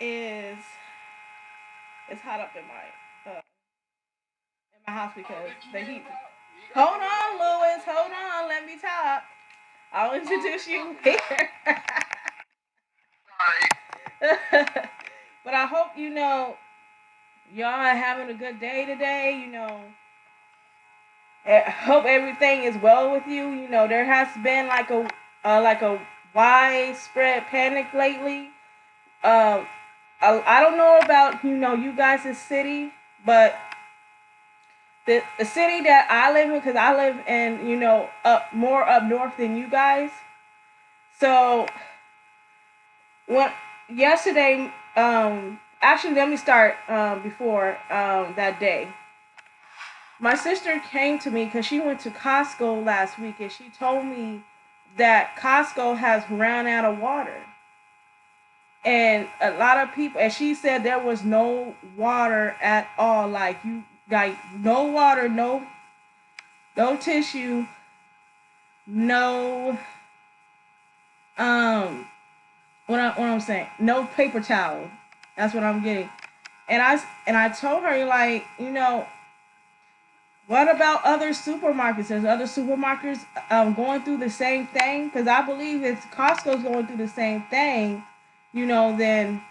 is it's hot up in my house because the heat. Hold on, Louis. Hold on. Let me talk. I'll introduce you later. But I hope y'all are having a good day today. I hope everything is well with you. There has been like a widespread panic lately. Um, I don't know about you guys' city, but the city that I live in, because I live in up more up north than you guys. So when yesterday, actually let me start before that day. My sister came to me because she went to Costco last week, and she told me that Costco has run out of water. And a lot of people, and she said there was no water at all. Like no water, no tissue, no um, what I'm saying, no paper towel. That's what I'm getting. And I told her, like, what about other supermarkets? There's other supermarkets going through the same thing, because I believe if Costco's going through the same thing, then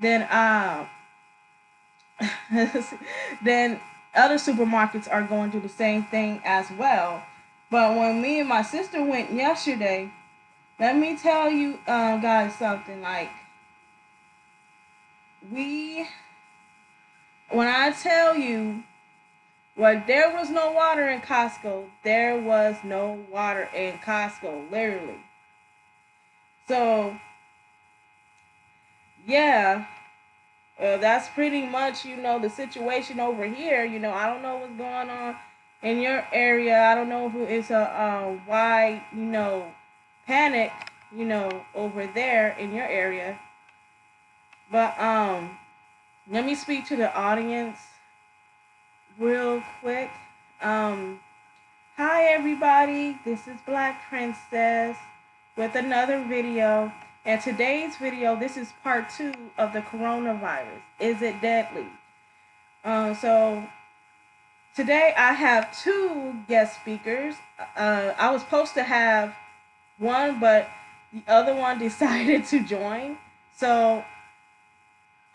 then then other supermarkets are going through the same thing as well. But when me and my sister went yesterday, let me tell you guys something. Like, we when I tell you, well, there was no water in Costco. There was no water in Costco, literally. So, yeah, that's pretty much, the situation over here. I don't know what's going on in your area. I don't know if it's a wide, panic, over there in your area. But let me speak to the audience real quick. Um, Hi everybody, this is Black Princess with another video. And today's video, this is part 2 of the coronavirus. Is it deadly? So today I have 2 guest speakers. I was supposed to have one, but the other one decided to join. So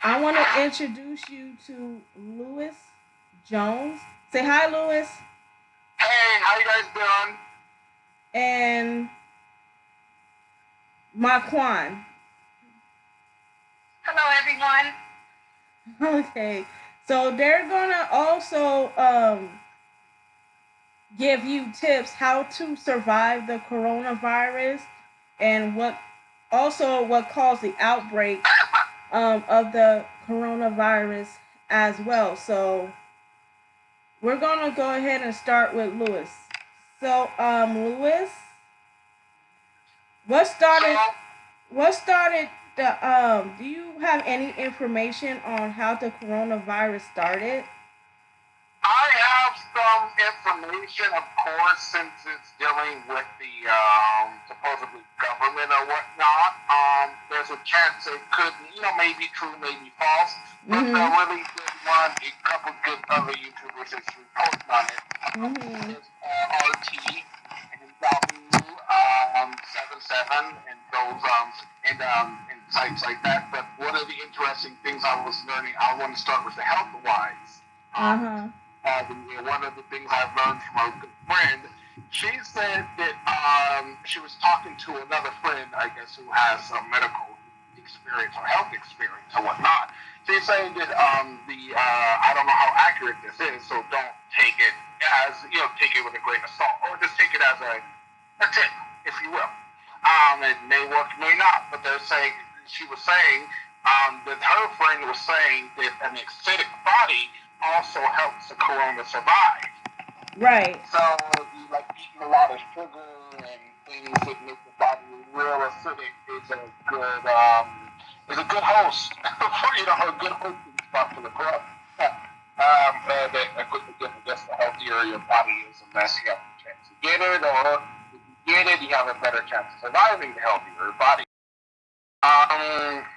I want to introduce you to Louise Jones. Say hi, Louis. Hey, how you guys doing? And Marquin. Hello, everyone. Okay. So they're gonna also give you tips how to survive the coronavirus, and what caused the outbreak of the coronavirus as well. So we're gonna go ahead and start with Lewis. So Lewis, what started So, what started the do you have any information on how the coronavirus started? I have some information, of course, since it's dealing with the supposedly government or whatnot. There's a chance it could, maybe true, maybe false. But the Mhm. really good one, a couple good other YouTubers is reporting on it. Mhm. Is RT and Yahoo 77 and those and sites like that. But one of the interesting things I was learning, I want to start with the health wise. Uh huh. One of the things I've learned from a good friend, she said that she was talking to another friend, I guess, who has some medical experience or health experience or whatnot. She's saying that I don't know how accurate this is, so don't take it as, take it with a grain of salt, or just take it as a tip, if you will. It may work, may not, but she was saying that her friend was saying that an acidic body also helps the corona survive. Right. So, like eating a lot of sugar and things that make the body real acidic is a good host for a good hosting spot for the corona. I guess the healthier your body is, the less you have a chance to get it, or if you get it, you have a better chance of surviving the healthier body.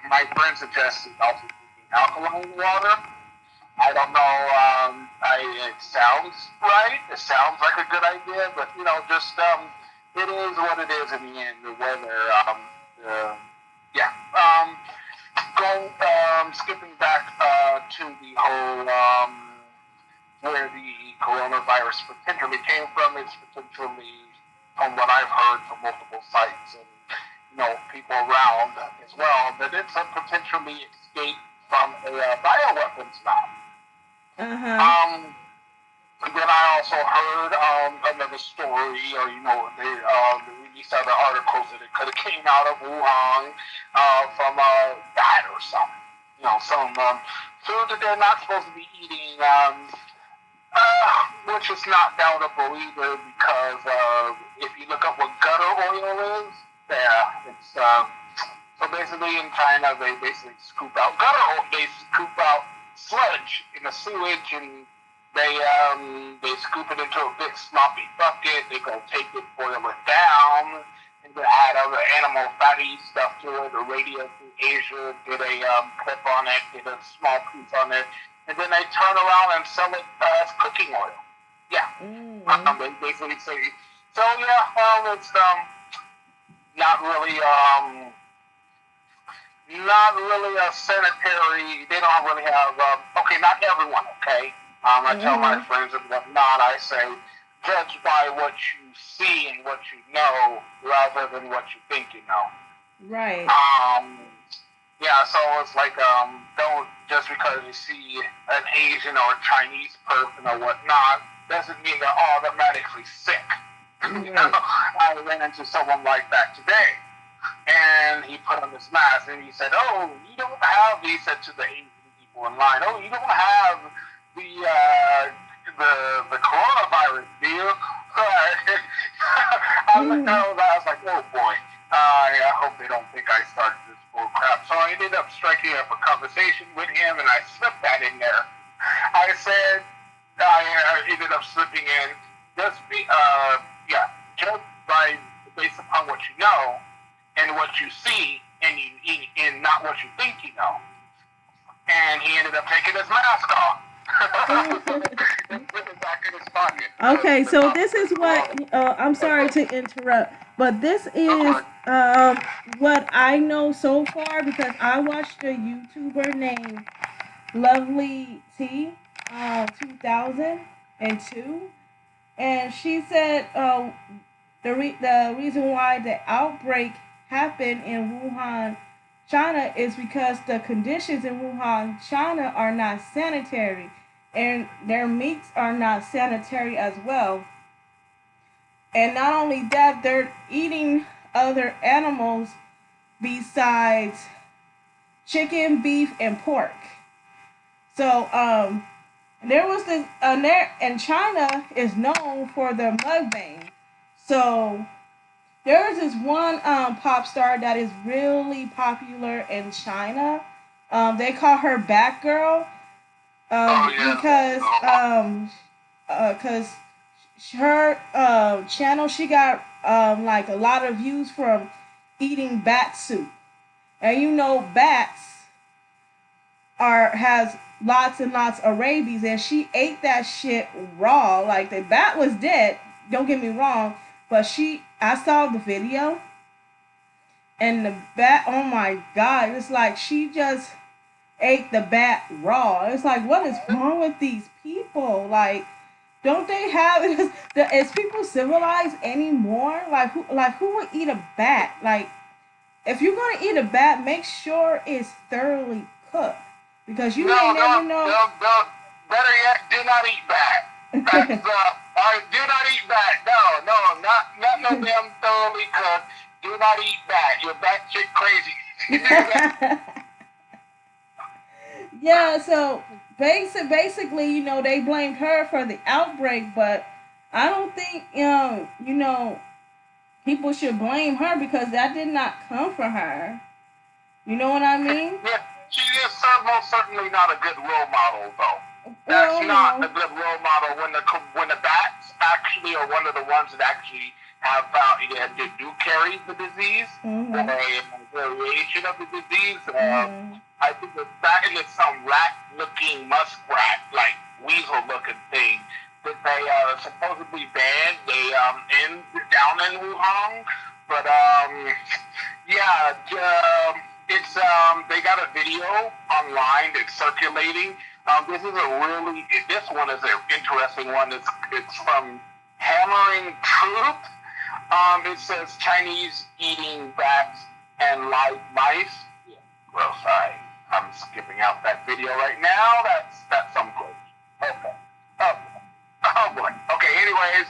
My friend suggested also drinking alkaline water. I don't know. It sounds right. It sounds like a good idea, but just it is what it is in the end. The weather. Uh, yeah. Going skipping back to the whole where the coronavirus potentially came from. It's potentially, from what I've heard from multiple sites and people around as well, that it's a potentially escape from a bioweapons lab. Uh-huh. Then I also heard another story, or they released other articles that it could have came out of Wuhan from a bat or something. Some food that they're not supposed to be eating, which is not doubtable either, because if you look up what gutter oil is, yeah, it's so basically in China they basically scoop out gutter oil, they scoop out sludge in the sewage, and they scoop it into a big sloppy bucket. They go take it, boil it down, and then add other animal fatty stuff to it. The radio from Asia did a clip on it, did a small piece on it, and then they turn around and sell it as cooking oil. Yeah, they basically say so. Yeah, it's not really a sanitary. They don't really have. Okay, not everyone. Okay, I tell my friends and whatnot. I say, judge by what you see and what you know, rather than what you think you know. Right. Yeah. So it's like, don't just because you see an Asian or a Chinese person or whatnot doesn't mean they're automatically sick. Right. I ran into someone like that today. And he put on this mask, and he said, "Oh, you don't have." He said to the Asian people in line, "Oh, you don't have the coronavirus, do you?" I was like, "Oh boy." I hope they don't think I started this bull crap. So I ended up striking up a conversation with him, and I slipped that in there. I said, I ended up slipping in, just judge by based upon what you know and what you see, and not what you think you know. And he ended up taking his mask off and put it back in his pocket. Okay, so this is what I'm sorry to interrupt, but this is what I know so far because I watched a YouTuber named Lovely T 2002, and she said the reason why the outbreak happened in Wuhan, China, is because the conditions in Wuhan, China, are not sanitary, and their meats are not sanitary as well. And not only that, they're eating other animals besides chicken, beef, and pork. So there was this and China is known for their mukbang. So there's this one pop star that is really popular in China. They call her Batgirl because her channel, she got like a lot of views from eating bat soup, and bats has lots and lots of rabies, and she ate that shit raw. Like the bat was dead. Don't get me wrong, but I saw the video, and the bat. Oh my god! It's like she just ate the bat raw. It's like, what is wrong with these people? Like, don't they have is people civilized anymore? Who would eat a bat? Like, if you're gonna eat a bat, make sure it's thoroughly cooked because you may never know. No. Better yet, do not eat bat. That's do not eat bat. No, not no damn thoroughly cooked. Do not eat bat. You're batshit crazy. Yeah, so basically, they blamed her for the outbreak, but I don't think people should blame her because that did not come from her. You know what I mean? Yeah, she is most certainly not a good role model, though. That's Well, not a good role model when the bats actually are one of the ones that actually have found that do carry the disease or a variation dissemination of the disease. Mm-hmm. I think that and it's some rat-looking muskrat, like weasel-looking thing that they supposedly banned. They in down in Wuhan, but yeah, it's they got a video online that's circulating. This one is an interesting one. It's from Hammering Truth. It says Chinese eating bats and live mice. Yeah, gross. I'm skipping out that video right now. That's some close. Okay. Oh, oh boy. Okay. Anyways,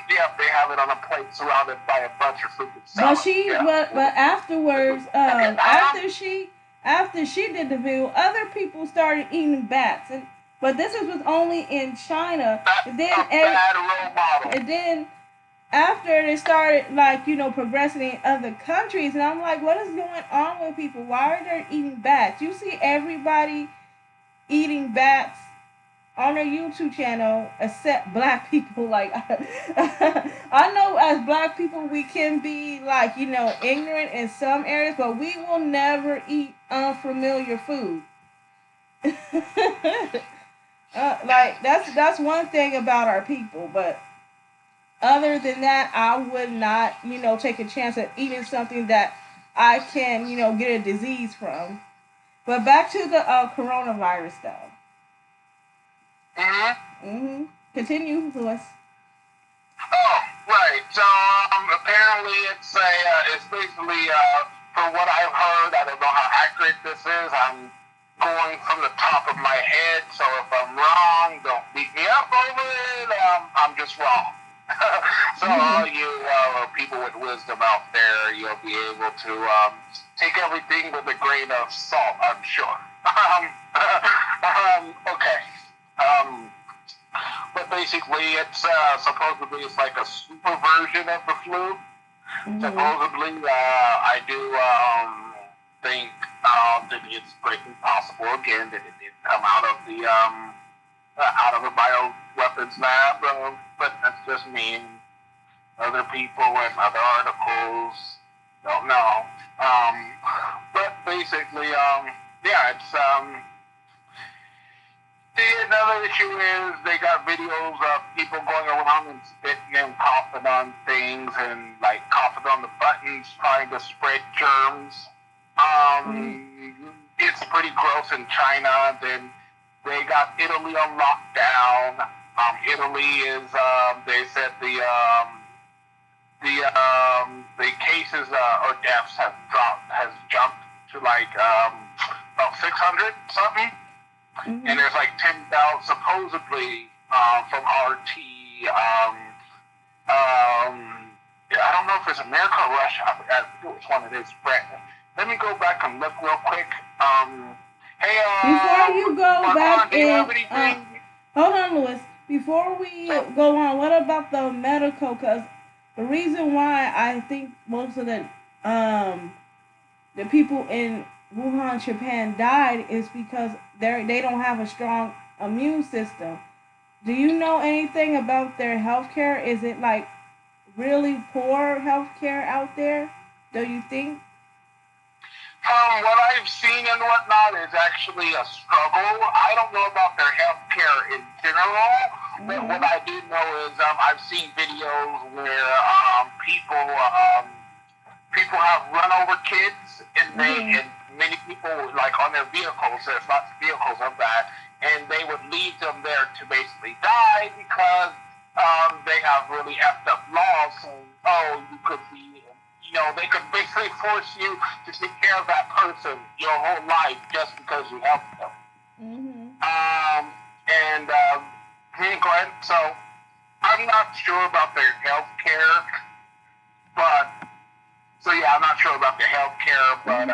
yeah, they have it on a plate surrounded by a bunch of fruit and But salad. she, Yeah. but afterwards, Okay. after she did the video, other people started eating bats, and but this was only in China. That's a bad role model. And then after it started like progressing in other countries, and I'm like, what is going on with people? Why are they eating bats? You see everybody eating bats on their YouTube channel except black people. Like, I know as black people we can be like, ignorant in some areas, but we will never eat unfamiliar food. Like that's one thing about our people, but other than that, I would not, take a chance at eating something that I can, get a disease from. But back to the coronavirus, though. Continue, Louis. Oh, right. So apparently it's basically from what I've heard. I don't know how accurate this is. I'm going from the top of my head, so if I'm wrong, don't beat me up over it. I'm just wrong. So all you people with wisdom out there, you'll be able to take everything with a grain of salt, I'm sure. Okay. But basically, it's supposedly it's like a super version of the flu. Supposedly, I do think that it's pretty possible again that it did come out of a bioweapons lab, but that's just me and other people and other articles. Don't know. But basically, yeah, it's another issue is they got videos of people going around and spitting and coughing on things and like coughing on the buttons, trying to spread germs. It's pretty gross in China. Then they got Italy on lockdown. Italy is they said the cases or deaths has jumped to like about 600 something. And there's like 10,000 supposedly from RT. I don't know if it's America or Russia. I forgot which one it is. Let me go back and look real quick. Hey, before you go Marquin, back do you have in, anything? hold on, Louis. Before we go on, what about the medical? Because the reason why I think most of the people in Wuhan, Japan died is because they don't have a strong immune system. Do you know anything about their healthcare? Is it like really poor healthcare out there? Do you think? What I've seen and whatnot is actually a struggle. I don't know about their healthcare in general, but what I do know is I've seen videos where people have run over kids, and and many people like on their vehicles. There's lots of vehicles of that, and they would leave them there to basically die because they have really effed up laws saying, oh, you could be. They could basically force you to take care of that person your whole life just because you helped them. So I'm not sure about their health care, but I'm not sure about their health care, but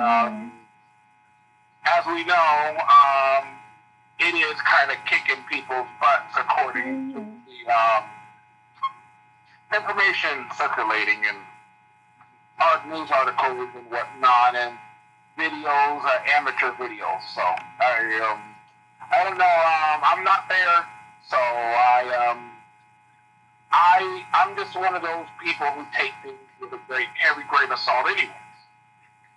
as we know, it is kind of kicking people's butts according to the information circulating and news articles and whatnot, and videos, amateur videos. So I don't know. I'm not there, so I'm just one of those people who take things with a heavy grain of salt, anyways.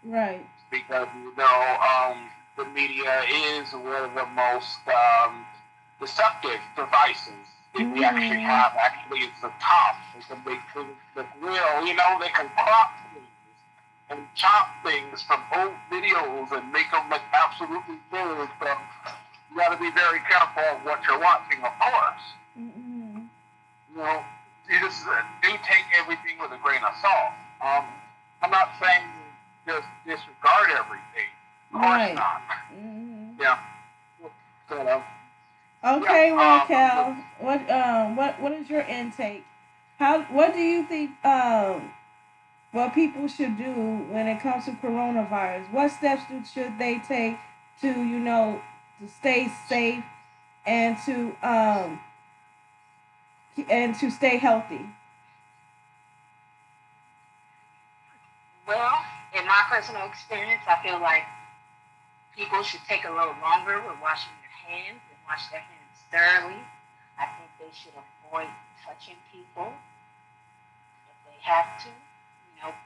Right. because the media is one of the most deceptive devices that we actually Mhm. have. Actually, it's the top. They can make things look real. They can crop things and chop things from old videos and make them look absolutely good. So you got to be very careful of what you're watching, of course. Mhm. You know, you just do take everything with a grain of salt. I'm not saying just disregard everything. Of course Right. not. Mhm. Yeah. So, yeah. Okay, well, Cal, what is your intake? What do you think what people should do when it comes to coronavirus? What steps should they take to to stay safe and to stay healthy? Well, in my personal experience, I feel like people should take a little longer with washing their hands and wash their hands thoroughly. I think they should avoid touching people if they have to.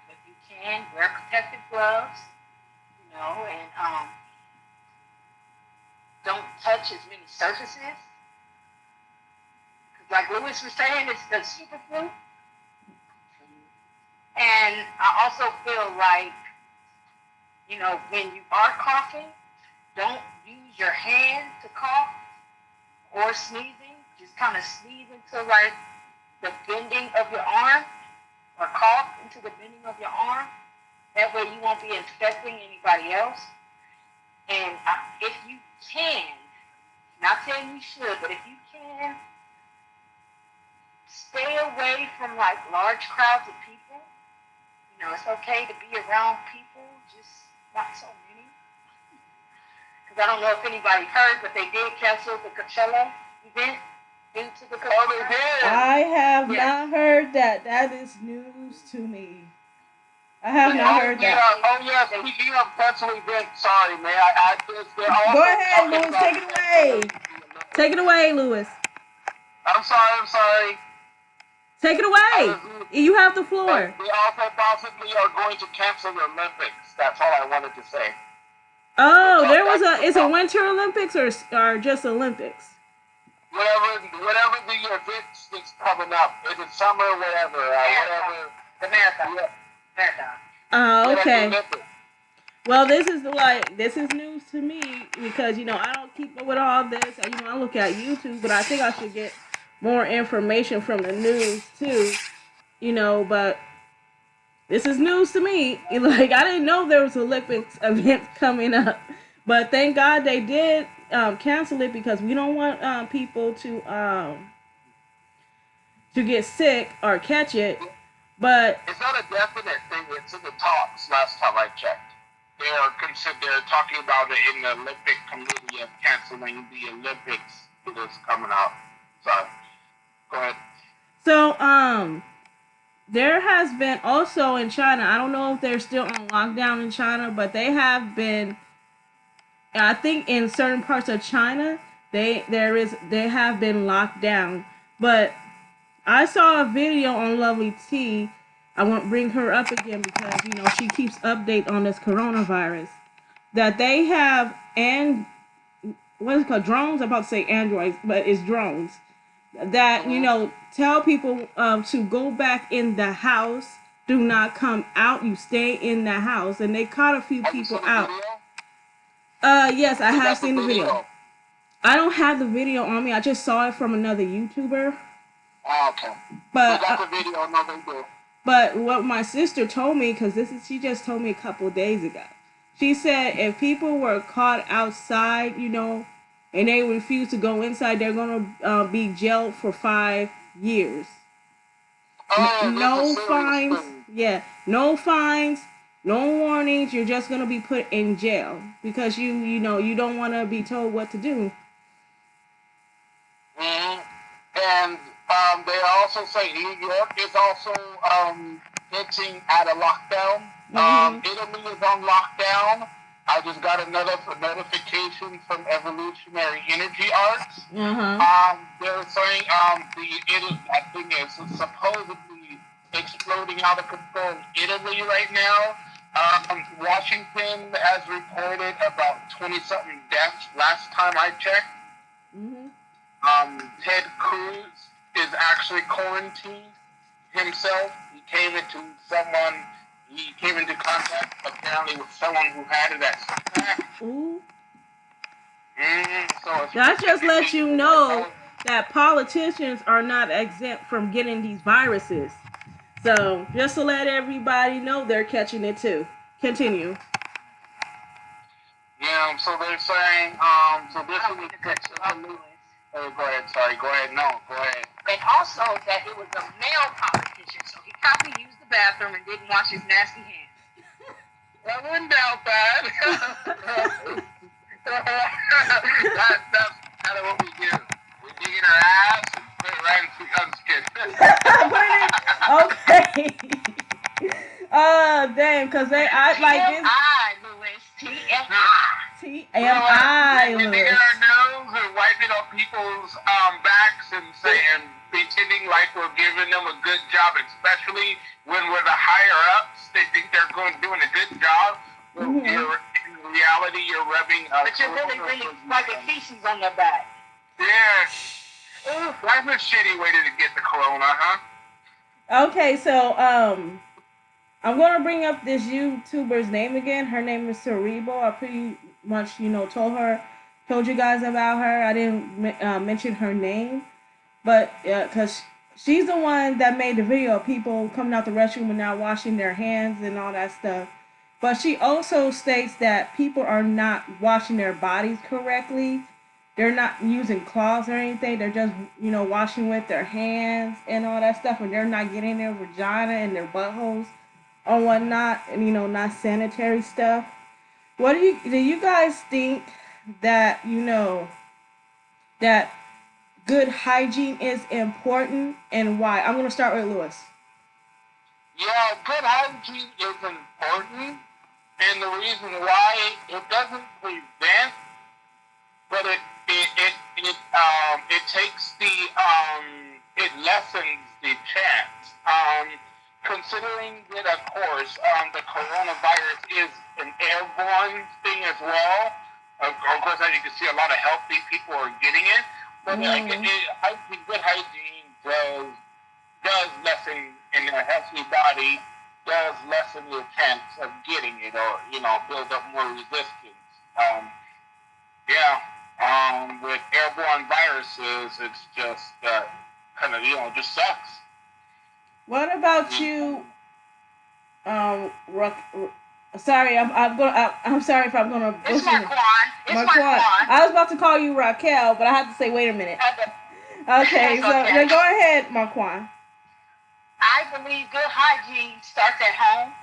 If you can, wear protective gloves, and don't touch as many surfaces. Because, like Louis was saying, it's the superflu. And I also feel like, when you are coughing, don't use your hand to cough or sneezing. Just kind of sneeze into like the bending of your arm or cough into the bending of your arm. That way you won't be infecting anybody else. And if you can, not saying you should, but if you can, stay away from like large crowds of people. It's okay to be around people, just not so many. Because I don't know if anybody heard, but they did cancel the Coachella event due to the oh, they coronavirus. did. I have Yes. not heard that. That is news to me. I have Yes. not Oh heard yeah. that. Oh yeah. Speaking of cancel events, sorry, man. I just they're Go also ahead, talking Lewis. about Take it away. canceling the Olympics. Take it away, Lewis. I'm sorry. I'm sorry. Take it I away. was You have the floor. They also possibly are going to cancel the Olympics. That's all I wanted to say. Oh, Talk, there was a. that's Is it Winter Olympics or just Olympics? whatever the events that's coming up. If it's summer, whatever, whatever. The marathon. Yeah, Marathon. the Okay. Olympics. Well, this is news to me because I don't keep up with all this. I look at YouTube, but I think I should get more information from the news too. But this is news to me. Like I didn't know there was Olympics events coming up, but thank God they did cancel it because we don't want people to get sick or catch it. But It's not a definite thing. It's in the talks. Last time I checked, they're talking about it in the Olympic Committee of canceling the Olympics that is coming up. So go ahead. so there has been also in China. I don't know if they're still on lockdown in China, but they have been. I think in certain parts of China, they have been locked down. But I saw a video on Lovely T. I won't bring her up again because she keeps update on this coronavirus that they have and what is it called drones. I'm about to say androids, but it's drones that Mm-hmm. tell people to go back in the house. Do not come out. You stay in the house, and they caught a few Have you people seen the out. video? Yes, I Is have that the seen the video. video? I don't have the video on me. I just saw it from another YouTuber. Oh, okay. We But got the video. No, they do. but what my sister told me, because she just told me a couple of days ago. She said if people were caught outside, and they refuse to go inside, they're gonna be jailed for 5 years. Oh, that's a No serious fines. thing. Yeah, no fines, no warnings. You're just gonna be put in jail because you don't want to be told what to do. Mm-hmm. And they also say New York is also hinting at a lockdown. Mhm. Italy is on lockdown. I just got another notification from Evolutionary Energy Arts. Uh huh. They're saying that thing is supposedly exploding out of control in Italy right now. Washington has reported about 20-something deaths last time I checked. Mm-hmm. Ted Cruz is actually quarantined himself. He came into contact apparently with someone who had it at CPAC. Ooh. So That just lets you know that politicians are not exempt from getting these viruses. So just to let everybody know, they're catching it too. Continue. Yeah, so they're saying, so this is a new. Oh, go ahead. Sorry. Go ahead. No, go ahead. And also that it was a male politician, so he probably used the bathroom and didn't wash his nasty hands. I wouldn't doubt that. That's kind of what we do. We dig in our ass and put it right into the skin. Okay. Damn, cause I like this. TMI, Louis. TMI, We dig in our nose and wiping on people's backs and saying, pretending like we're giving them a good job, especially when we're the higher ups. They think they're doing a good job. Mm-hmm. In reality, you're rubbing. But you're really wiping feces on their back. Yeah. Ooh, that's a shitty way to get the corona, huh? Okay, so I'm gonna bring up this YouTuber's name again. Her name is Cerebral. I pretty much, told you guys about her. I didn't mention her name, but because she's the one that made the video of people coming out the restroom and not washing their hands and all that stuff. But she also states that people are not washing their bodies correctly. They're not using cloths or anything. They're just, washing with their hands and all that stuff. And they're not getting their vagina and their buttholes or whatnot. And, not sanitary stuff. Do you guys think that, that good hygiene is important and why? I'm going to start with Lewis. Yeah, good hygiene is important. And the reason why it doesn't prevent, but it takes it lessens the chance. Considering that, of course, the coronavirus is an airborne thing as well. Of course, as you can see, a lot of healthy people are getting it. But good hygiene does lessen in a healthy body, does lessen your chance of getting it or, build up more resistance. With airborne viruses, it's just kind of, just sucks. What about you? Sorry, I'm sorry if I'm gonna. It's Marquin. I was about to call you Raquel, but I had to say, wait a minute. Okay, so then go ahead, Marquin. I believe good hygiene starts at home.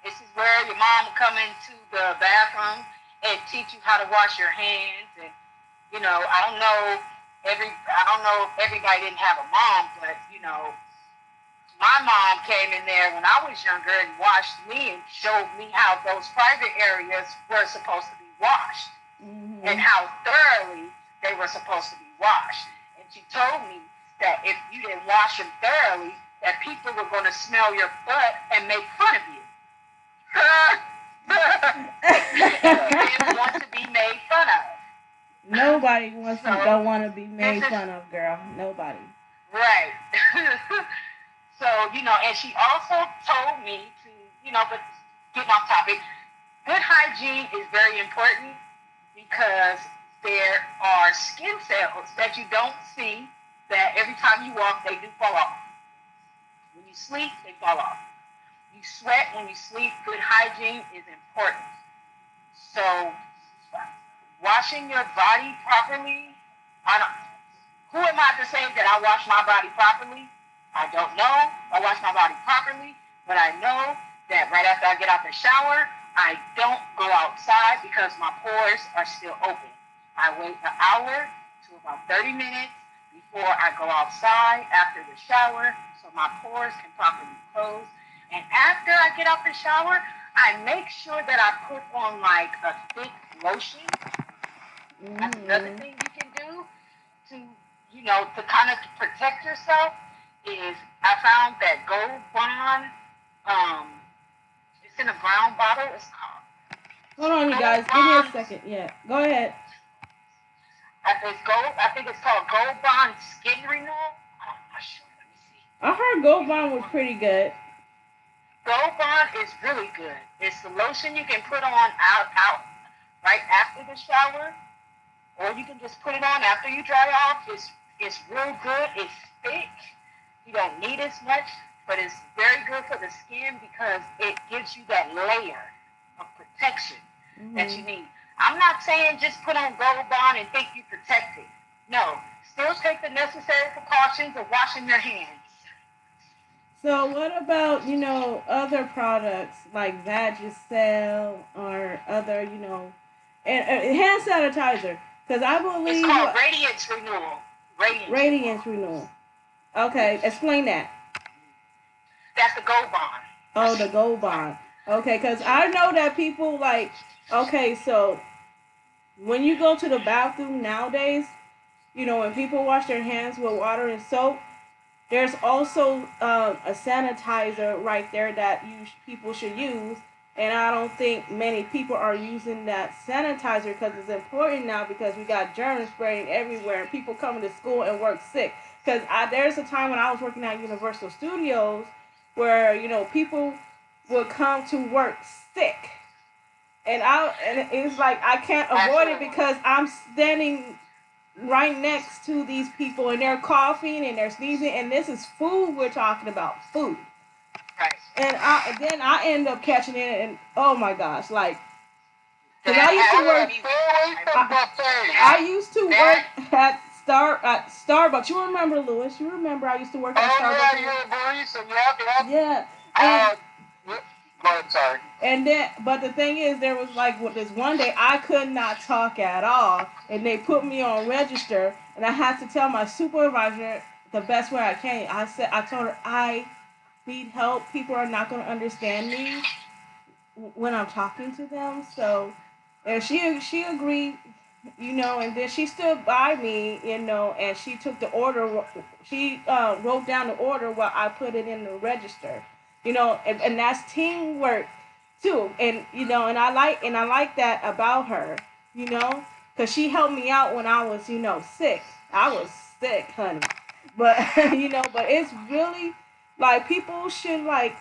This is where your mom will come into the bathroom and teach you how to wash your hands. And I don't know if everybody didn't have a mom, but my mom came in there when I was younger and washed me and showed me how those private areas were supposed to be washed and how thoroughly they were supposed to be washed. And she told me that if you didn't wash them thoroughly, that people were going to smell your butt and make fun of you. You didn't want to be made fun of. Nobody don't want to be made fun of, girl. Nobody. Right. So, and she also told me to, but getting off topic, good hygiene is very important because there are skin cells that you don't see that every time you walk, they do fall off. When you sleep, they fall off. You sweat when you sleep. Good hygiene is important. So, washing your body properly, who am I to say that I wash my body properly? I don't know. I wash my body properly, but I know that right after I get out the shower, I don't go outside because my pores are still open. I wait an hour to about 30 minutes before I go outside after the shower so my pores can properly close. And after I get out the shower, I make sure that I put on like a thick lotion. That's another thing you can do to kind of protect yourself is I found that Gold Bond Um, it's in a brown bottle. It's called Hold on, you Gold guys. Give me a Bond. second. Yeah, go ahead. It's gold. I think it's called Gold Bond Skin Renewal. I'm not sure. Let me see. I heard Gold Bond was pretty good. Gold Bond is really good. It's the lotion you can put on out right after the shower, or you can just put it on after you dry off. It's real good. It's thick. You don't need as much, but it's very good for the skin because it gives you that layer of protection that you Hmm. need. I'm not saying just put on Gold Bond and think you protected. No, still take the necessary precautions of washing your hands. So what about other products like Vagisil or other and hand sanitizer? Because I It's believe called Radiance Renewal. Radiance Renewal. Radiance Renewal. Okay, explain that. That's the Gold Bond. Oh, the Gold Bond. Okay, because I know that people like. Okay, so when you go to the bathroom nowadays, when people wash their hands with water and soap, there's also a sanitizer right there that people should use. And I don't think many people are using that sanitizer because it's important now because we got germs spreading everywhere and people coming to school and work sick. Because there's a time when I was working at Universal Studios where people would come to work sick, and it's like I can't avoid it Absolutely. because I'm standing right next to these people and they're coughing and they're sneezing and this is food we're talking about food Right. and then I end up catching it and oh my gosh like because That I used to has to Oh, work be. stay away from I, buffets. I That used to work that at Starbucks. You remember, Lewis? You remember I used to work at Oh, yeah, Starbucks. you're a barista. Yep, yep. Yeah, and Uh, yep. Go ahead, sorry. but the thing is, there was like this one day I could not talk at all, and they put me on register, and I had to tell my supervisor the best way I can. I told her I need help. People are not going to understand me when I'm talking to them. So, and she agreed, and then she stood by me, and she took the order. She wrote down the order while I put it in the register, and that's teamwork too. And and I like that about her, because she helped me out when I was sick. I was sick, honey, but but it's really like people should like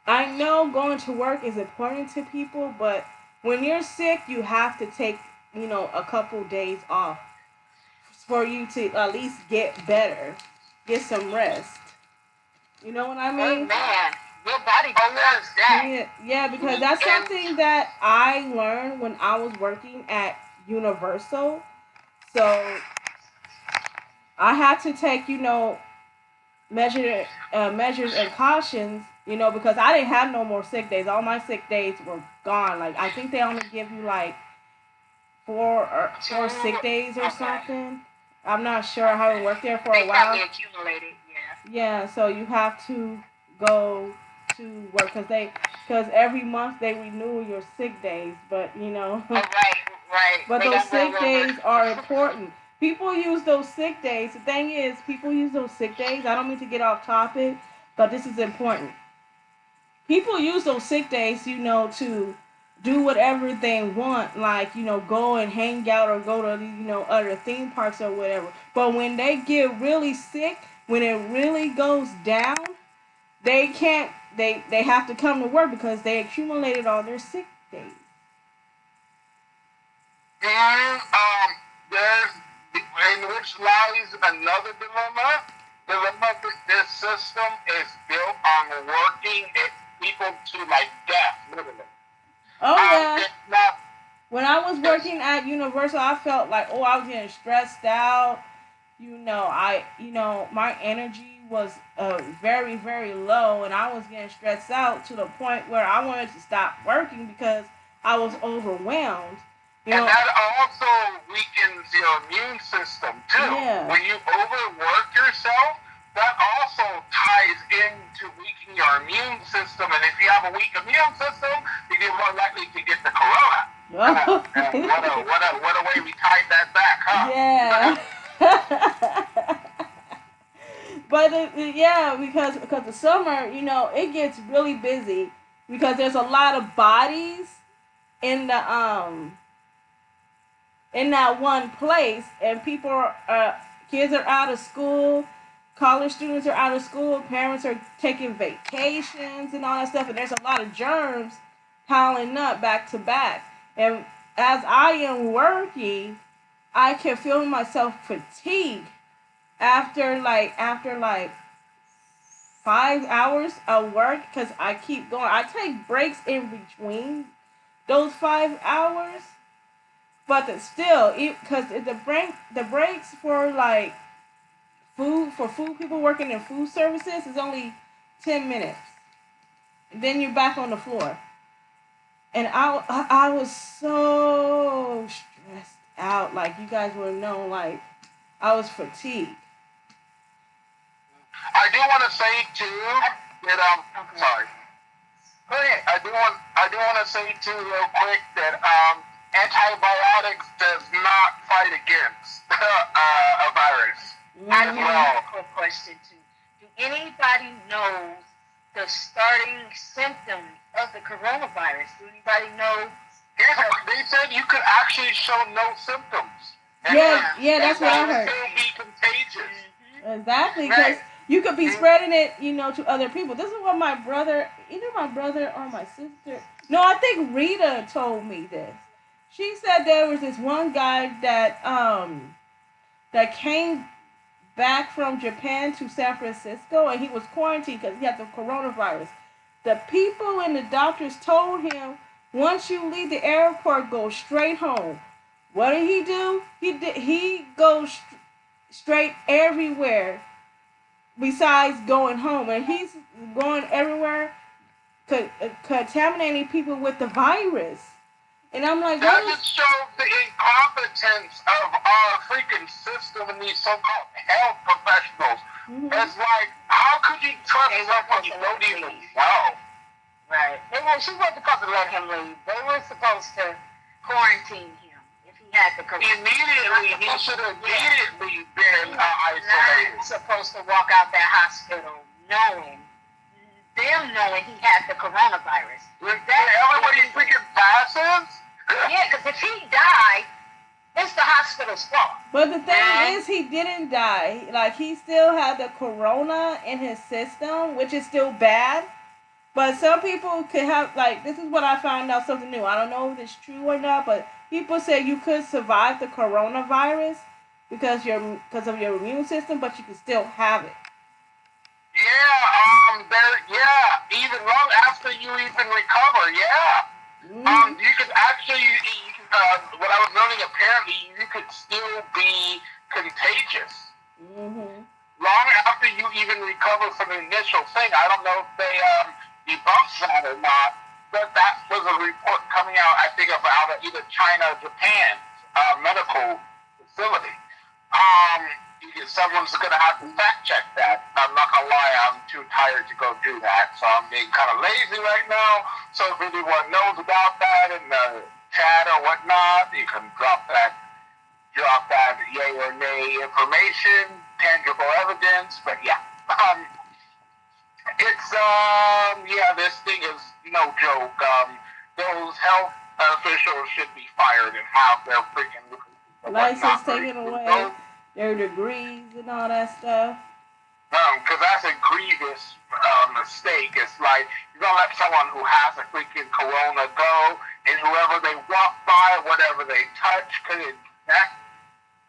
I know going to work is important to people, but when you're sick, you have to take, a couple days off for you to at least get better, get some rest. You know what I mean? amen. Your body Oh, deserves yes. that. Yeah, yeah, because You that's And something that I learned when I was working at Universal. So I had to take, measures and cautions, because I didn't have no more sick days. All my sick days were gone. Like I think they only give you like two. four sick days or Okay. something. I'm not sure. I haven't Okay. worked there for They a probably while. accumulated. Yeah. Yeah, so you have to go to work because every month they renew your sick days, but Oh, right. Right. but They those got roll sick over. days are important. People use those sick days. The thing is, people use those sick days. I don't mean to get off topic, but this is important. People use those sick days, to do whatever they want, like, go and hang out or go to, other theme parks or whatever. But when they get really sick, when it really goes down, they can't, they have to come to work because they accumulated all their sick days. And there's in which lies another dilemma. Dilemma that this system is built on working people to like death, literally. Oh, yeah. It's not. When I was It's working at Universal, I felt like, oh, I was getting stressed out. My energy was very, very low, and I was getting stressed out to the point where I wanted to stop working because I was overwhelmed. You and know, that also weakens your immune system too. yeah. When you overwork yourself, that also ties into weakening your immune system. And if you have a weak immune system, you're more likely to get the corona. What a way we tied that back, huh? Yeah. But yeah, because the summer, it gets really busy because there's a lot of bodies in the in that one place, and kids are out of school, college students are out of school, parents are taking vacations and all that stuff, and there's a lot of germs piling up back to back. And as I am working, I can feel myself fatigue after like 5 hours of work because I keep going. I take breaks in between those 5 hours, but still, because the breaks for like food people working in food services is only 10 minutes. And then you're back on the floor, and I was so stressed out. Like you guys would know, like I was fatigued. I do want to say too that Okay. sorry. Go ahead. I do want to say too real quick that antibiotics does not fight against a virus I as do Mm-hmm. have well. a quick question too. Do anybody know the starting symptoms of the coronavirus? Do anybody know? They said you could actually show no symptoms and Yeah, could Yeah. yeah, and that's what I still heard. be contagious. Exactly, because Right. you could be Mm. spreading it, to other people. This is what either my brother or my sister. No, I think Rita told me this. She said there was this one guy that came back from Japan to San Francisco, and he was quarantined because he had the coronavirus. The people and the doctors told him, once you leave the airport, go straight home. What did he do? He goes straight everywhere besides going home, and he's going everywhere, contaminating people with the virus. And I'm like, That what is? just shows the incompetence of our freaking system and these so-called health professionals. Mm-hmm. It's like, how could you trust They weren't someone supposed you to don't let him even leave. know? Right. She wasn't supposed to let him leave. They were supposed to quarantine him if he had the coronavirus. Immediately, he should have immediately been isolated. Not supposed to walk out that hospital knowing he had the coronavirus. Everybody freaking passes? Yeah, because if he died, it's the hospital's fault. But the thing Mhm. is, he didn't die. Like he still had the corona in his system, which is still bad. But some people could have, like, this is what I found out, something new. I don't know if it's true or not, but people say you could survive the coronavirus because of your immune system, but you can still have it. Yeah, even long after you even recover, yeah. Mm-hmm. You could actually, what I was learning, apparently, you could still be contagious Mm-hmm. long after you even recover from the initial thing. I don't know if they debunked that or not, but that was a report coming out, I think, of out of either China or Japan medical facility. Um, Someone's going to have to fact check that. I'm not going to lie, I'm too tired to go do that, so I'm being kind of lazy right now. So if anyone knows about that in the chat or whatnot, you can drop that yay or nay information, tangible evidence. But yeah, this thing is no joke. Those health officials should be fired and have their freaking License whatnot. taken away, Those their degrees and all that stuff. Because that's a grievous mistake. It's like you're gonna let someone who has a freaking corona go, and whoever they walk by, whatever they touch, could infect.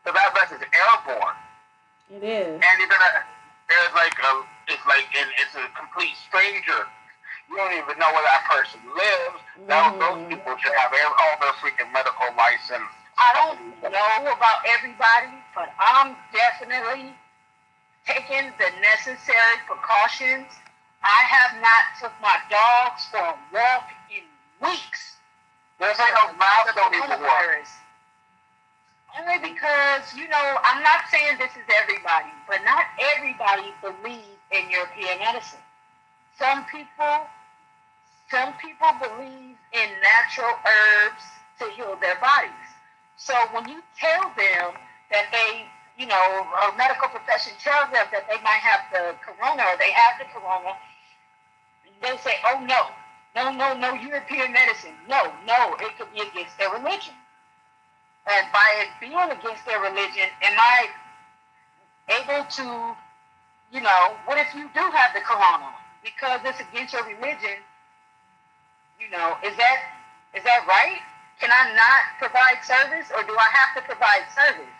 So that is airborne, It is. and it's a complete stranger. You don't even know where that person lives. Those Mm-hmm. people should have all their freaking medical license. I don't know about everybody, but I'm definitely taking the necessary precautions. I have not took my dogs for a walk in weeks. There's like no mask don't even work. Only because, I'm not saying this is everybody, but not everybody believes in European medicine. Some people believe in natural herbs to heal their bodies. So when you tell them that they, a medical profession tells them that they might have the corona or they have the corona, they say, oh no, no, no, no European medicine. No, no, it could be against their religion. And by it being against their religion, am I able to, what if you do have the corona? Because it's against your religion, is that right? Can I not provide service or do I have to provide service?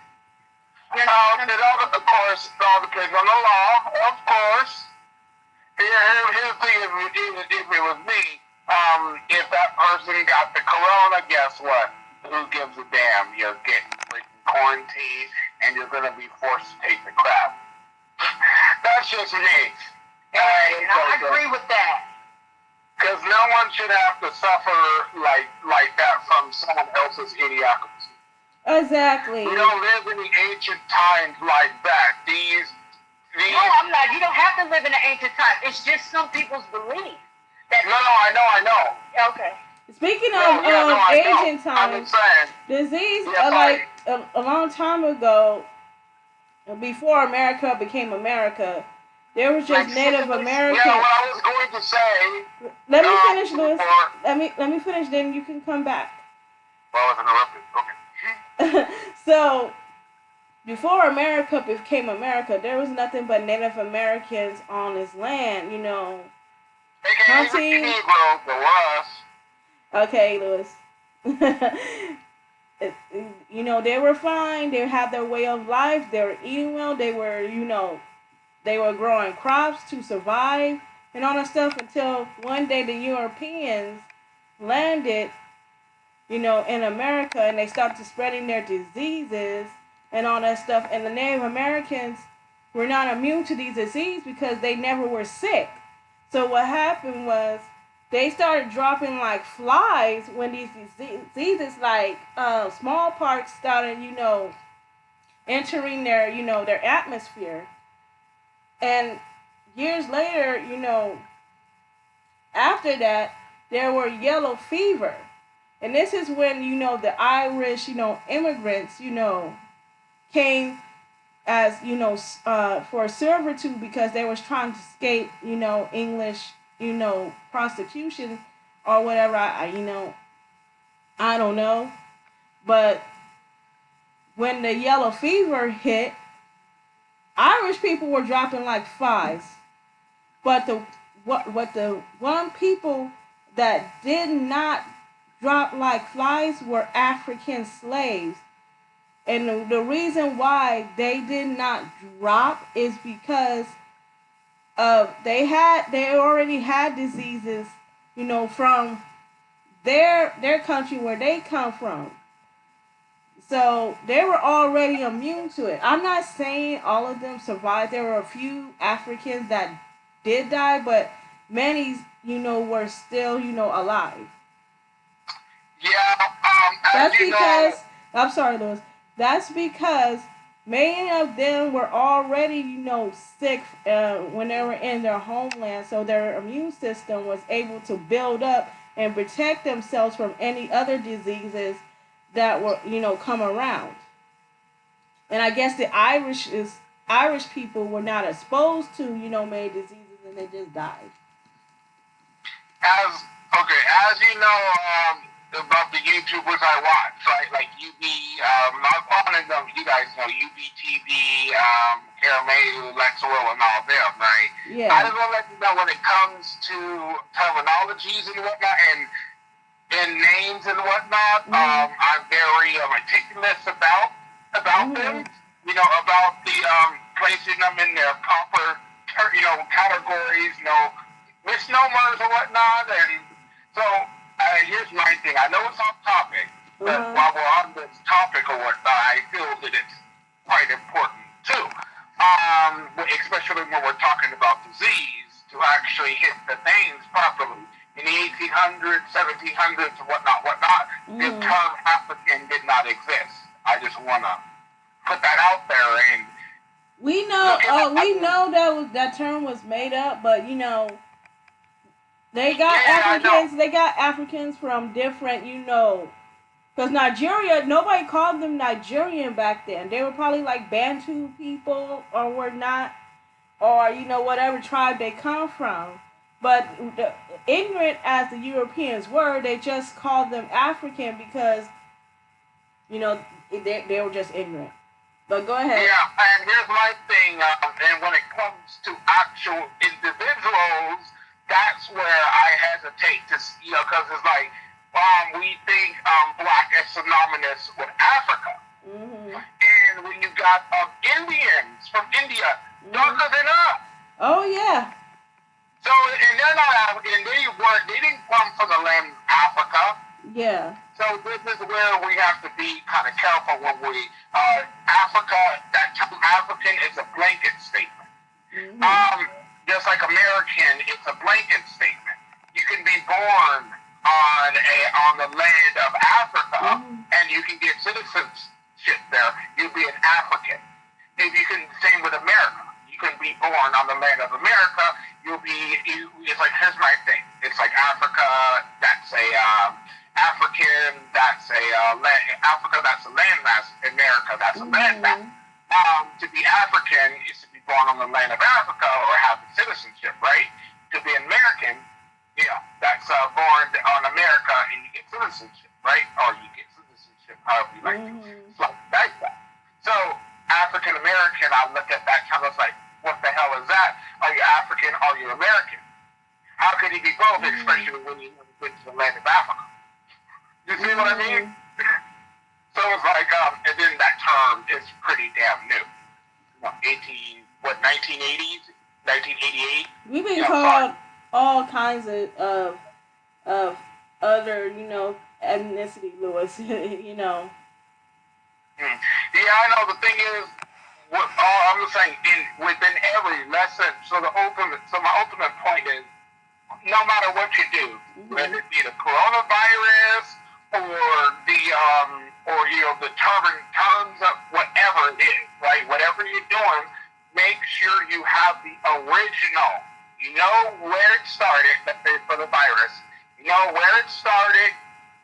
Of course, it all depends on the law, of course. Here's the thing, if it was me, if that person got the corona, guess what? Who gives a damn? You're getting freaking quarantined and you're going to be forced to take the crap. That's just me. And I agree with that. Because no one should have to suffer like that from someone else's idiocracy. Exactly. We don't live in the ancient times like that. No, I'm not. You don't have to live in the ancient times. It's just some people's belief. No, I know. Okay. Speaking of ancient times, disease, a long time ago, before America became America, there was just Native Americans. Yeah, what I was going to say. Let me finish, Louis. Let me finish, then you can come back. Well, I was interrupted. Okay. So, before America became America, there was nothing but Native Americans on this land, hunting. Okay, Louis. They were fine. They had their way of life. They were eating well. They were growing crops to survive and all that stuff until one day the Europeans landed, in America, and they started spreading their diseases and all that stuff. And the Native Americans were not immune to these diseases because they never were sick. So what happened was they started dropping like flies when these diseases like smallpox started, entering their atmosphere. And years later, after that, there were yellow fever. And this is when, the Irish, immigrants, came as, for servitude because they was trying to escape, English, prosecution or whatever. I don't know. But when the yellow fever hit, Irish people were dropping like flies. But the one people that did not drop like flies were African slaves. And the reason why they did not drop is because they already had diseases, from their country where they come from. So they were already immune to it. I'm not saying all of them survived. There were a few Africans that did die, but many, were still, alive. Yeah, that's because I'm sorry, Louis. That's because many of them were already, sick when they were in their homeland, so their immune system was able to build up and protect themselves from any other diseases that were, come around. And I guess the Irish people were not exposed to, many diseases, and they just died. As you know, about the YouTubers I watch, right? Like UB, not one of them, you guys know UBTV, Caramel, Lexwell, and all them, right? Yeah. I just want to let you know when it comes to terminologies and whatnot, and names and whatnot, I'm very meticulous about them. About the placing them in their proper, categories, misnomers and whatnot, and so. Here's my thing. I know it's off topic, but while we're on this topic or whatnot, I feel that it's quite important too. Especially when we're talking about disease, to actually hit the names properly. In the 1800s, 1700s, and whatnot, the term African did not exist. I just want to put that out there. And we know that term was made up, but They got Africans from different, Because Nigeria, nobody called them Nigerian back then. They were probably like Bantu people or were not, or whatever tribe they come from. But ignorant as the Europeans were, they just called them African because you know they were just ignorant. But go ahead. Yeah, and here's my thing, and when it comes to actual individuals, that's where I hesitate to, because it's like, we think black is synonymous with Africa. Mm-hmm. And when you got Indians from India, darker than us. Oh yeah. So, and they're not African. They didn't come from the land of Africa. Yeah. So this is where we have to be kind of careful when we Africa. That term African is a blanket statement. Mm-hmm. Just like American, it's a blanket statement. You can be born on the land of Africa, and you can get citizenship there. You'll be an African. If you can, same with America. You can be born on the land of America. It's like, here's my thing. It's like Africa. That's a African. That's a land. Africa. That's a landmass. America. That's a landmass. To be African is to be born on the land of Africa or have citizenship, right? To be American, that's born on America and you get citizenship, right? Or you get citizenship, however you like to like that. So African American, I look at that kind of like, what the hell is that? Are you African? Are you American? How could he be both, especially when you went to the land of Africa? You see what I mean? So it's like, and then that term is pretty damn new. 1980s, 1988. We've been called all kinds of other, ethnicity, Louis. Yeah, I know. The thing is, I'm just saying, within every lesson. So my ultimate point is, no matter what you do, whether it be the coronavirus or the terms of whatever it is, right? Whatever you're doing, make sure you have the original. You know where it started, let's say for the virus. You know where it started,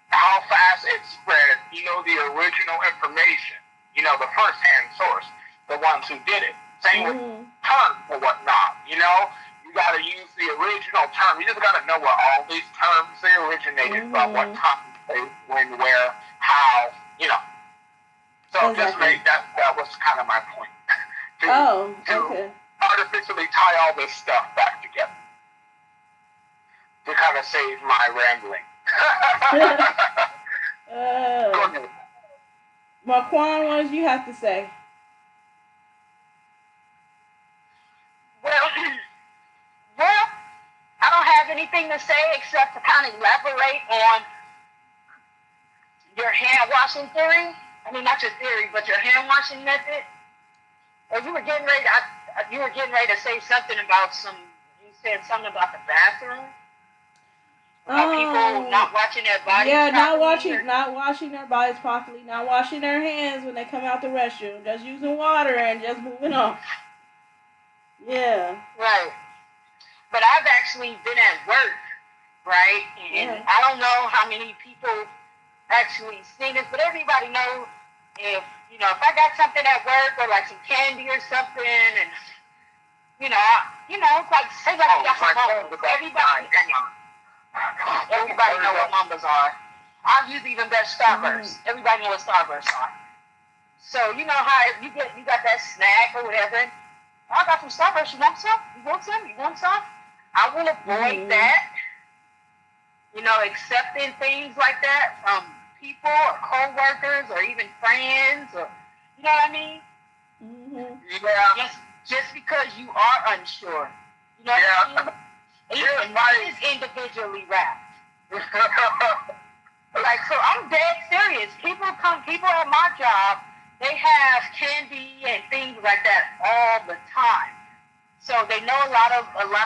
how fast it spread. You know the original information. The first-hand source, the ones who did it. Same with terms or whatnot. You got to use the original term. You just got to know where all these terms they originated from, what time, when, where, how. So just make that was kind of my point. to artificially tie all this stuff back together. To kind of save my rambling. Go ahead. Marquin, what did you have to say? Well, I don't have anything to say except to kind of elaborate on your hand washing theory. I mean, not your theory, but your hand washing method. Or you were getting ready. You were getting ready to say something about You said something about the bathroom. About people not washing their bodies. Yeah, not washing their bodies properly, not washing their hands when they come out the restroom, just using water and just moving on. Yeah. Right. But I've actually been at work, right? And I don't know how many people actually seen this, but everybody knows if I got something at work or like some candy or something, and like say like you got some mambas. Everybody know what mambas are. I'll use even better Starburst. Everybody know what Starburst are. So you know how you got that snack or whatever. I got some Starburst. You want some? You want some? You want some? I will avoid that. Accepting things like that from people or co-workers or even friends, or you know what I mean? Yeah. Just because you are unsure. You know what I mean? It is individually wrapped. Like, so I'm dead serious. People at my job, they have candy and things like that all the time. So they know a lot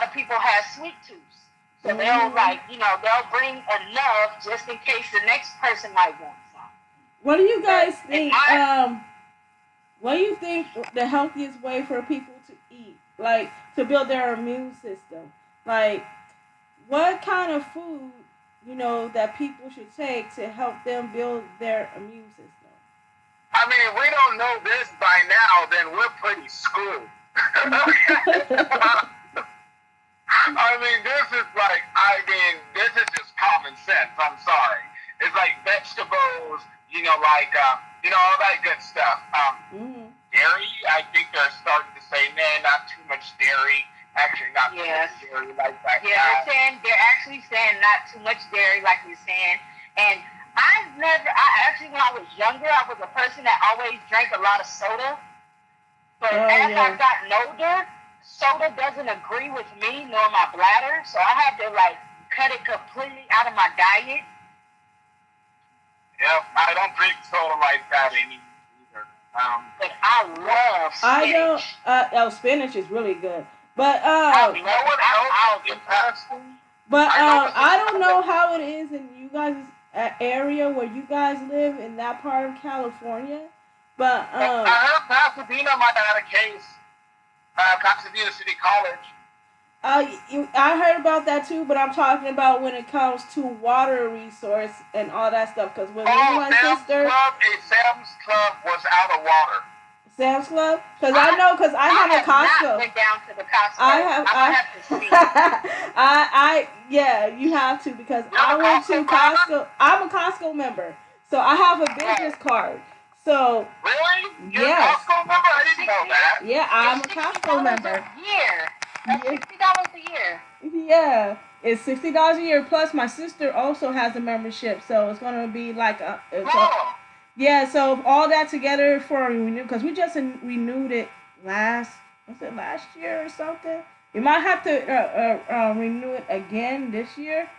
of people have sweet tooths. So they'll they'll bring enough just in case the next person might want some. What do you guys think? What do you think the healthiest way for people to eat, like to build their immune system? Like, what kind of food that people should take to help them build their immune system. I mean, if we don't know this by now, then we're pretty screwed. I mean, this is just common sense. I'm sorry. It's like vegetables, all that good stuff. Hmm. Dairy, I think they're starting to say, nah, not too much dairy. Actually, not too much Yes. dairy like that. Yeah, they're actually saying not too much dairy, like you're saying. And when I was younger, I was a person that always drank a lot of soda. But Oh as I've yeah. gotten older, soda doesn't agree with me nor my bladder, so I had to like cut it completely out of my diet. Yep, I don't drink soda like that anymore either. But I love I don't. spinach. Spinach is really good, but I You love know it. what else is interesting? I noticed this I the don't other know how it is in you guys' area where you guys live in that part of California, but I heard Pasadena might have had a case. Pasadena City College. I heard about that too. But I'm talking about when it comes to water resource and all that stuff. Because with me and Oh, my sister, Sam's Club was out of water. Sam's Club, because I I know, because I I have a have not Costco. went down to the I Costco. have I'm gonna I have to see. yeah, you have to because You're I a went Costco to member? Costco. I'm a Costco member, so I have a Right. business card. So Really? You're a yes, Costco member? I It's didn't know 60. that. yeah, It's I'm a sixty Costco dollars member. a year. That's Yeah, $60 a year. yeah. It's $60 a year. Plus, my sister also has a membership, so it's gonna be like Cool. yeah. So all that together for a renew because we just renewed it last was it last year or something. We might have to renew it again this year,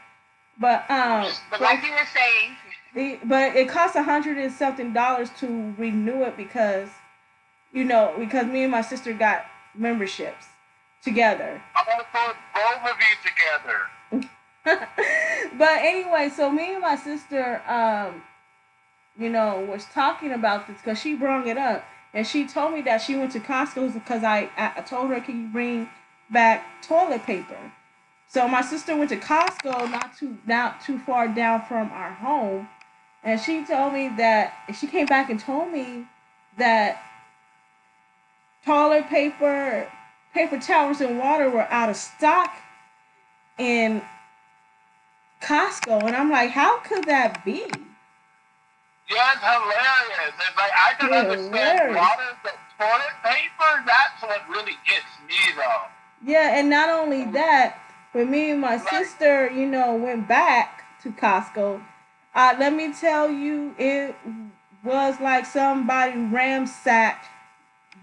but But like you were saying, but it costs $100 and something to renew it because me and my sister got memberships together. I'm gonna put both of you together. But anyway, so me and my sister, was talking about this because she brought it up, and she told me that she went to Costco because I told her, can you bring back toilet paper? So my sister went to Costco, not too far down from our home, and she told me that she came back and told me that toilet paper, paper towels, and water were out of stock in Costco, and I'm like, how could that be? Yeah, it's hilarious. It's like I can understand Hilarious. water, but toilet paper, that's what really gets me though. Yeah, and not only that, when me and my Like, sister, went back to Costco, let me tell you, it was like somebody ransacked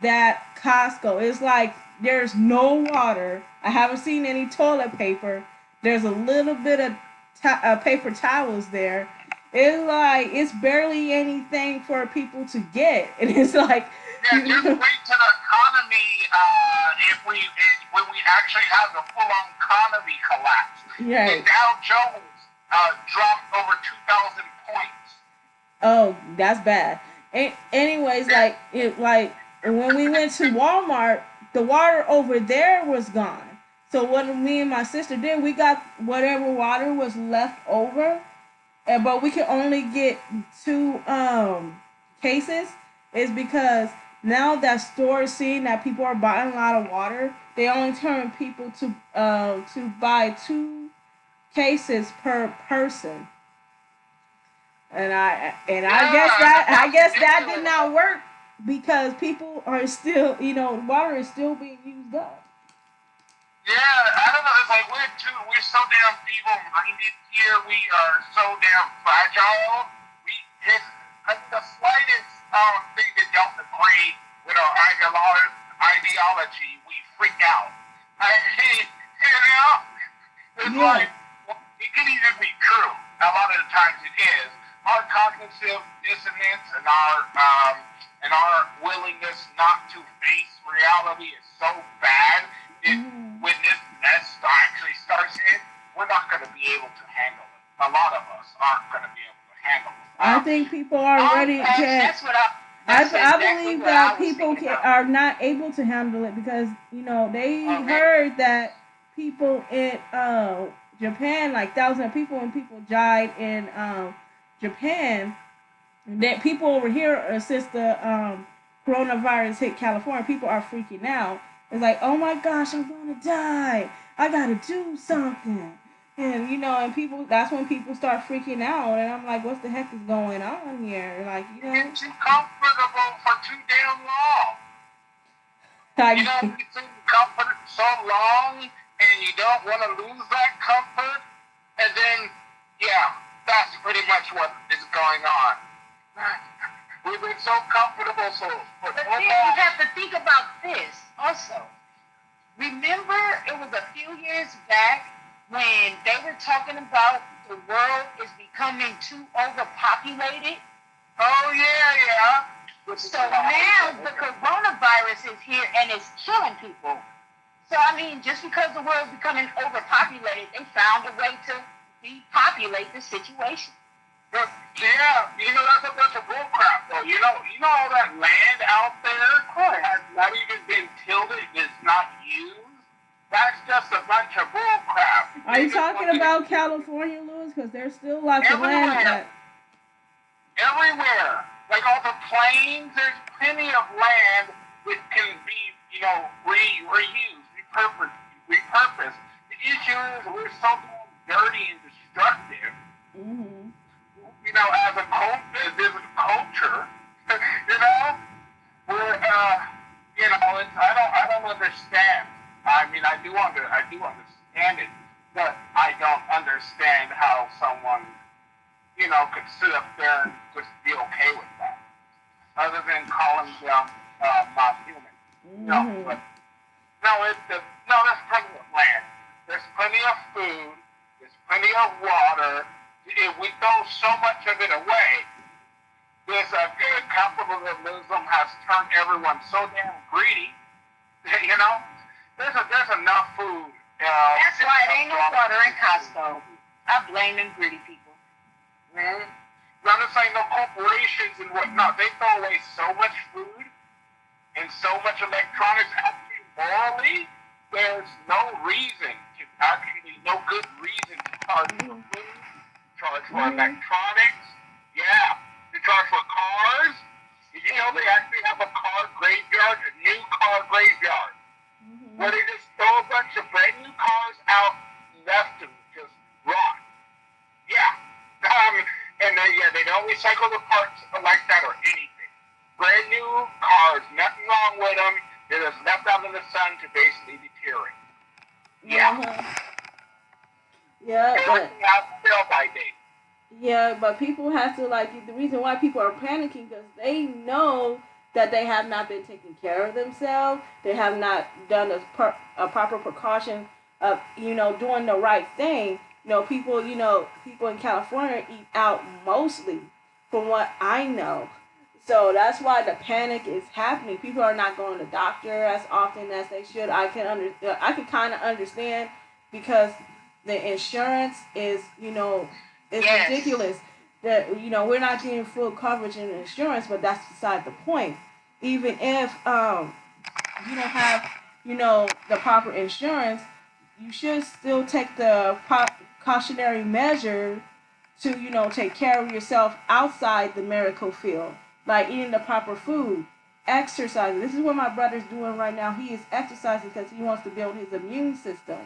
that Costco. It's like there's no water. I haven't seen any toilet paper. There's a little bit of paper towels there. It's like it's barely anything for people to get, and it's like, yeah, just wait till the economy, when we actually have the full-on economy collapse. The right. Dow Jones dropped over 2,000 points. Oh, that's bad. Anyways, Yeah, like when we went to Walmart, the water over there was gone. So what me and my sister did, we got whatever water was left over, but we could only get two cases. Is because now that stores seeing that people are buying a lot of water, they only turn people to buy two cases per person. I that's guess that did ridiculous. not work because people are still, water is still being used up. Yeah, I don't know. It's like we're so damn feeble-minded here. We are so damn fragile. We, it's like the slightest thing that don't agree with our ideology, we freak out. I mean, it's Yeah. like well, it could even be true. A lot of the times it is. Our cognitive dissonance and our willingness not to face reality is so bad that Mhm. when this mess actually starts in, we're not going to be able to handle it. A lot of us aren't going to be able to handle it. I think people are ready can. that's what I. That's I exactly believe what I that was people thinking can, about. are not able to handle it because they Okay. heard that people in Japan, like thousands of people, and people died in Japan. That people over here, since the coronavirus hit California, people are freaking out. It's like, oh my gosh, I'm gonna die. I gotta do something. And and people, that's when people start freaking out. And I'm like, what the heck is going on here? Like, You get too comfortable for too damn long. You like, know, you think comfort so long, and you don't want to lose that comfort, and then, yeah, that's pretty much what is going on. We've been so comfortable for But so then you long. have to think about this also. Remember, it was a few years back when they were talking about the world is becoming too overpopulated. Oh yeah, yeah. So now the coronavirus is here and it's killing people. So I mean, just because the world's becoming overpopulated, they found a way to depopulate the situation. Yeah, that's a bunch of bullcrap though. You know all that land out there Of course. has not even been tilled, it's not used. That's just a bunch of bullcrap. are you talking about California, Louis? Because there's still lots of land Everywhere, that. everywhere. Like all the plains, there's plenty of land that can be, reused, repurposed. The issue is we're so dirty and destructive. Hmm. As a culture, you know, we're, I don't understand. I mean, I do understand it, but I don't understand how someone, could sit up there and just be okay with that, other than calling them not human. No, Hmm. but no, there's plenty of land. There's plenty of food. There's plenty of water. If we throw so much of it away, this capitalism has turned everyone so damn greedy. You know, there's enough food. That's why it ain't no water in Costco. I blame them greedy people. Mm-hmm. I'm just saying, no corporations and whatnot. They throw away so much food and so much electronics. Actually, morally, there's no good reason to charge for Hmm. food, charge for Hmm. electronics. Yeah, to charge for cars. Did you know they actually have a car graveyard, a new car graveyard, where Hmm. they just throw a bunch of brand new cars out, left to just rot. Yeah. And then, yeah, they don't recycle the parts like that or anything. Brand new cars, nothing wrong with them. They're just left out in the sun to basically deteriorate. Yeah. Uh-huh. Yeah, They don't but even have sell by date. people have to, like, the reason why people are panicking because they know that they have not been taking care of themselves. They have not done a proper precaution of doing the right thing. People in California eat out mostly, from what I know. So that's why the panic is happening. People are not going to the doctor as often as they should. I can kind of understand because the insurance is Yes. ridiculous. That we're not getting full coverage in insurance, but that's beside the point. Even if you don't have the proper insurance, you should still take the cautionary measure to take care of yourself outside the medical field, like eating the proper food, exercising. This is what my brother's doing right now. He is exercising because he wants to build his immune system.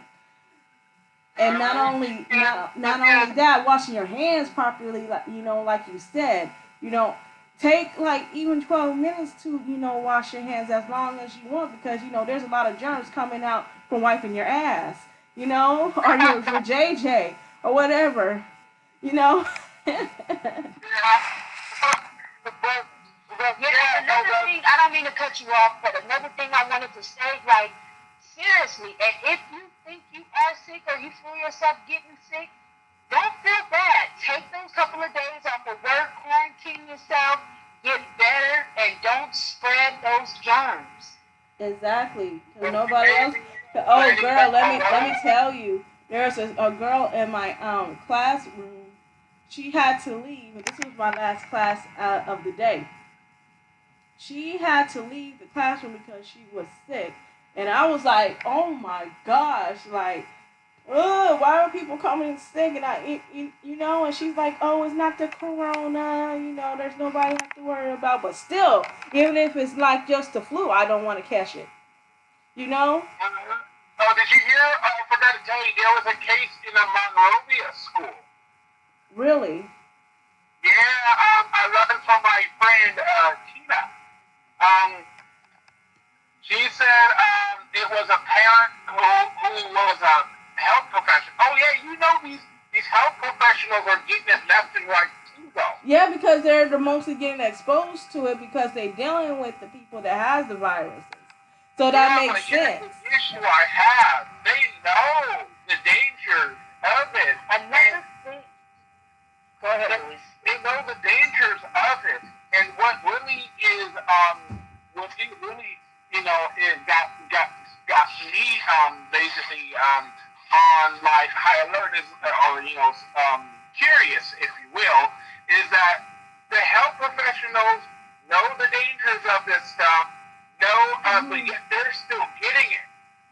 And not Uh, only yeah, not only that, washing your hands properly, like like you said, you know, take like even 12 minutes to wash your hands as long as you want because there's a lot of germs coming out from wiping your ass, or your JJ or whatever, you know. but Yeah, yeah, and no, another thing, I don't mean to cut you off, but another thing I wanted to say, like, seriously, and if you think you are sick or you feel yourself getting sick, don't feel bad. Take those couple of days off of work, quarantine yourself, get better, and don't spread those germs. Exactly, because nobody else. maybe Oh, spreading the girl, let me corona. tell you, there's a girl in my classroom. She had to leave, and this was my last class of the day. She had to leave the classroom because she was sick, and I was like, oh my gosh, like Why are people coming sick? And and she's like, oh, it's not the corona. There's nobody have to worry about. But still, even if it's like just the flu, I don't want to catch it. You know? Oh, did you hear? I forgot to tell you, there was a case in a Monrovia school. Really? Yeah, I learned from my friend Tina. Um, she said it was a parent who was a health professional. Oh yeah, these health professionals are getting it left and right too, though. Yeah, because they're the mostly getting exposed to it because they're dealing with the people that has the viruses. So that Yeah, but makes here's sense. the issue I have. They know the dangers of it. Another thing. Go ahead, Louise. They know the dangers of it. And what really, it got me, basically, on my high alert is, or, curious, if you will, is that the health professionals know the dangers of this stuff, but yet they're still getting it.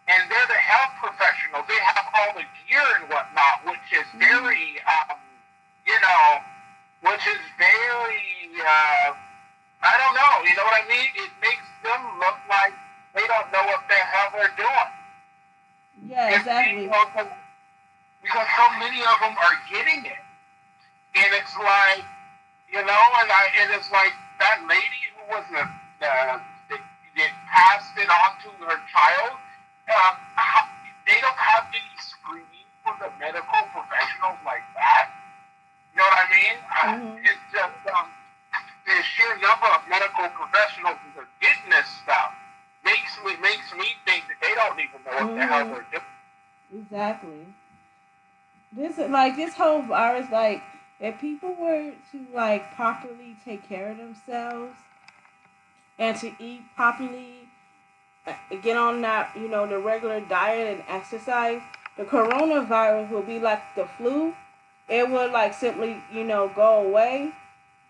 And they're the health professionals. They have all the gear and whatnot, which is very, you know, which is very, I don't know, you know what I mean? It makes them look like they don't know what the hell they're doing. Yeah, If, exactly. because so many of them are getting it. And it's like, and it's like that lady who was that passed it on to her child. They don't have any screening for the medical professionals like that. You know what I mean? Mm-hmm. It's just the sheer number of medical professionals that are getting this stuff makes me think that they don't even know what the hell Mm-hmm. they're doing. Exactly. This whole virus, like, if people were to like properly take care of themselves and to eat properly, get on that, the regular diet and exercise, the coronavirus will be like the flu. It would like simply, go away.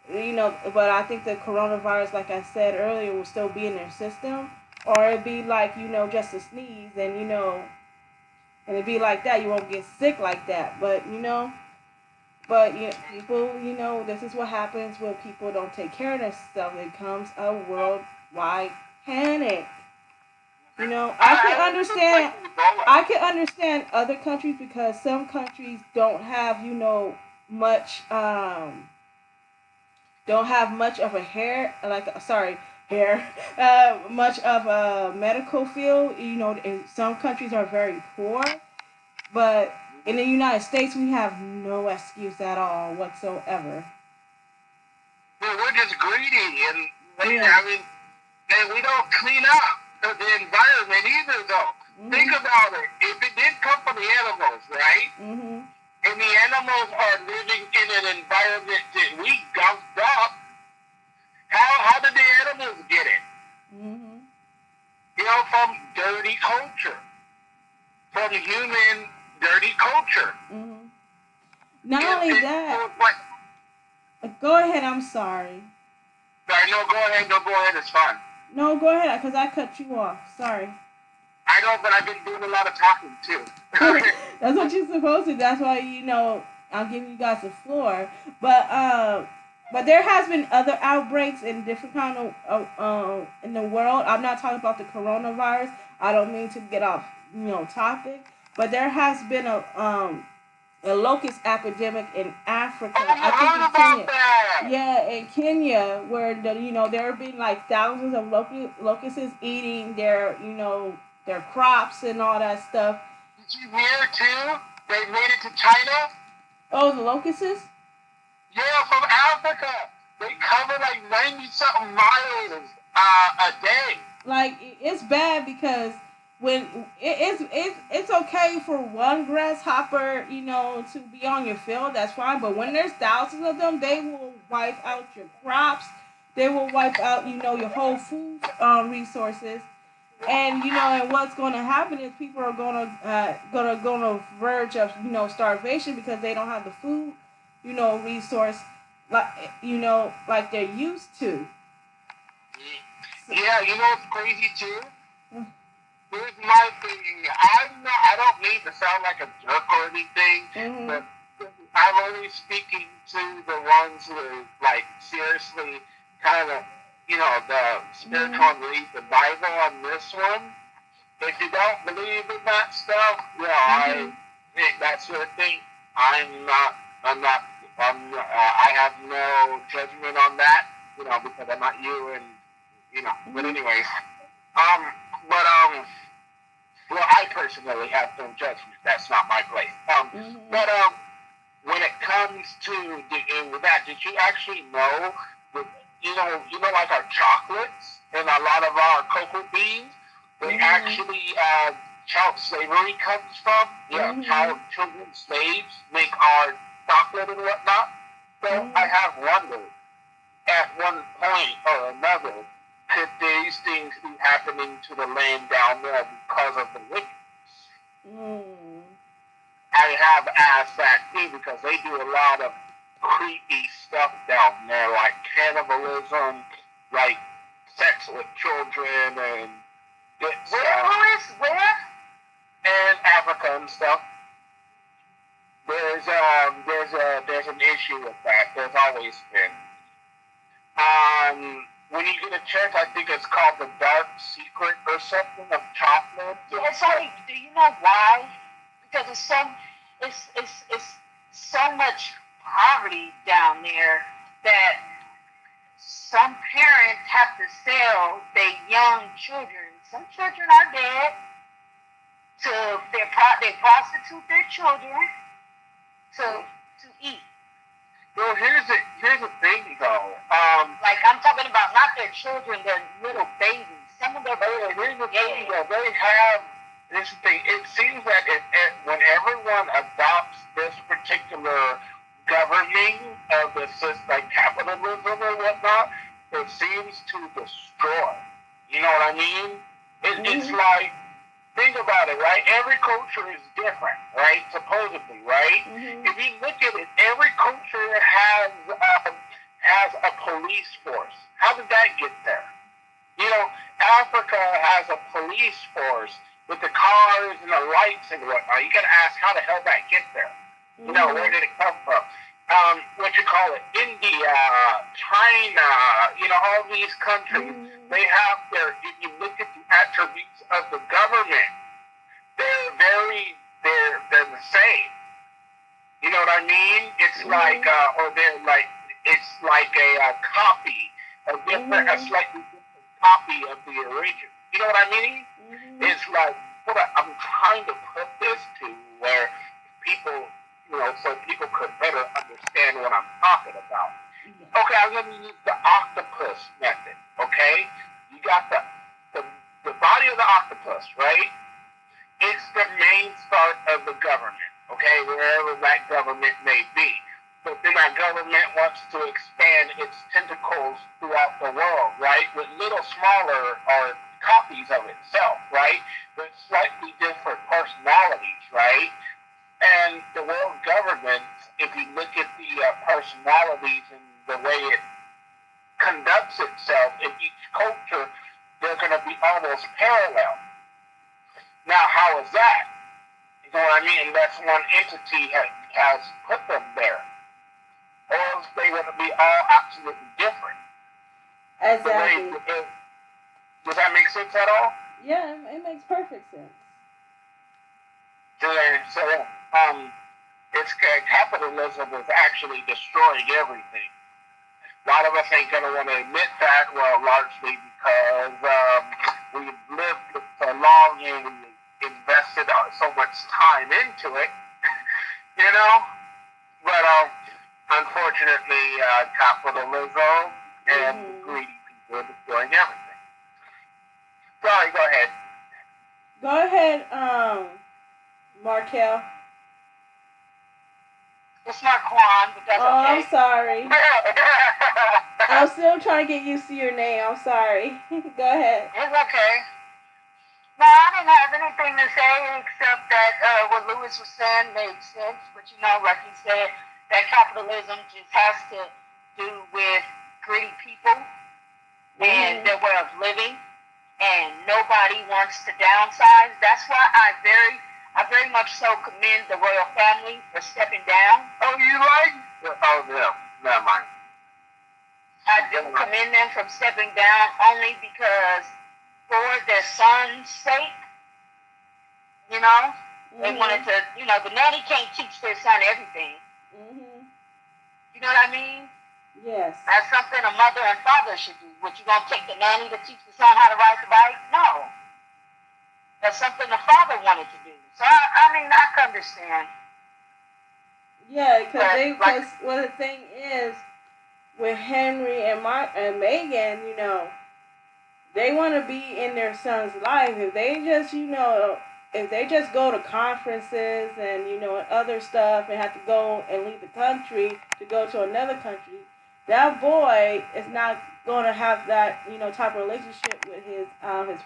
But I think the coronavirus, like I said earlier, will still be in their system, or it'd be like, just a sneeze, and and it'd be like that. You won't get sick like that, but people, this is what happens when people don't take care of themselves. It comes a worldwide panic. I can It's like understand. Ebola. I can understand other countries because some countries much don't have much of a hair like sorry hair much of a medical field. Some countries are very poor, but in the United States we have no excuse at all whatsoever. Well, we're just greedy, and Yeah. I mean, and we don't clean up the environment either, though. Think Mhm. about it. If it did come from the animals, right? Mhm. And the animals are living in an environment that we dumped up, how did the animals get it? Mhm. From dirty culture, from human dirty culture. Mhm. Not It, only it, that, so it's like, go ahead. I'm sorry. sorry, no, go ahead, no, go ahead, it's fine. No, go ahead because I cut you off. Sorry. I know, but I've been doing a lot of talking too. That's what you're supposed to. That's why I'm giving you guys the floor. But there has been other outbreaks in different kind of in the world. I'm not talking about the coronavirus. I don't mean to get off topic, but there has been a locust epidemic in Africa. Oh, I you think heard in about Kenya. that? Yeah, in Kenya, where there have been like thousands of locusts eating their crops and all that stuff. Did you hear too? They made it to China? Oh, the locusts? Yeah, from Africa. They cover like 90 something miles a day. Like it's bad because when it's okay for one grasshopper, to be on your field, that's fine. But when there's thousands of them, they will wipe out your crops. They will wipe out, your whole food resources. And and what's going to happen is people are going to verge of starvation because they don't have the food resource like like they're used to. So, Yeah, you know what's crazy too? here's my thing. I don't mean to sound like a jerk or anything, Mhm. but I'm only speaking to the ones who are like seriously kind of, the spiritual Mhm. and read the Bible on this one. If you don't believe in that stuff, I Mhm. think that's your thing. I'm not. I'm not. I have no judgment on that. Because I'm not you, and But Mhm. anyways, um, but well, I personally have no judgment. That's not my place. Mhm. But when it comes to with that, did you actually know that like our chocolates and a lot of our cocoa beans, they Mhm. actually child slavery comes from? Yeah, Mhm. children slaves make our chocolate and whatnot. So I Mhm. have wondered at one point or another, could these things be happening to the land down there because of the wickedness? Mhm. I have asked that too because they do a lot of creepy stuff down there, like cannibalism, like sex with children, and it's Where? and Africa and stuff. There's an issue with that. There's always been. When you get a chance, I think it's called the Dark Secret or something of chocolate. Yeah, it's only. Do you know why? Because it's so much poverty down there that some parents have to sell their young children. Some children are dead. To they prostitute their children to eat. Well, here's the thing though. Like I'm talking about not their children, their little babies. Some of their here's the thing babies. though. They have this thing. It seems that when everyone adopts this particular governing of the system, like capitalism or whatnot, it seems to destroy. You know what I mean? It's Mhm. like, think about it, right? Every culture is different, right? Supposedly, right? Mhm. If you look at it, every culture has a police force. How did that get there? Africa has a police force with the cars and the lights and whatnot. You got to ask how the hell that get there. Where Mhm. did it come from? What you call it? India, China, all these countries, Mhm. they have if you look at the attributes of the government, they're very, they're the same. You know what I mean? It's like, Mhm. or they're like, it's like a copy, a Mhm. slightly different copy of the original. You know what I mean? Mhm. It's like, I'm trying to put this to where people, so people could better understand what I'm talking about. Yeah. Okay, I'm going to use the octopus method. Okay, you got the the body of the octopus, right? It's the main start of the government, okay, wherever that government may be. But then that government wants to expand its tentacles throughout the world, right, with little smaller or copies of itself, right, with slightly different personalities, right? And the world government, if you look at the personalities and the way it conducts itself in each culture, they're going to be almost parallel. Now, how is that? You know what I mean? That's one entity has put them there. Or else they would be all absolutely different. The way, Exactly. does that make sense at all? Yeah, it makes perfect sense. So it's capitalism is actually destroying everything. A lot of us ain't gonna want to admit that. Well, largely because we've lived so long and we invested so much time into it. you know, But unfortunately, capitalism and Mhm. greedy people are destroying everything. Sorry, go ahead. Go ahead, Markel. It's not Quan, but that's Oh, I'm okay. sorry. I'm still trying to get used to your name. I'm sorry. Go ahead. It's okay. No, I didn't have anything to say except that what Louis was saying made sense. But like he said, that capitalism just has to do with greedy people and Mhm. their way of living. and nobody wants to downsize. That's why I very much so commend the royal family for stepping down. Oh, you like? Oh, yeah. Never mind. I do commend them from stepping down only because for their son's sake, you know, they wanted to, the nanny can't teach their son everything. You know what I mean? Yes. That's something a mother and father should do. What, you gonna take the nanny to teach the son how to ride the bike? No. That's something the father wanted to do. So I mean, I can understand. Yeah, because well, the thing is with Henry and Meghan, they want to be in their son's life. If they just, if they just go to conferences and other stuff and have to go and leave the country to go to another country, that boy is not going to have that type of relationship with his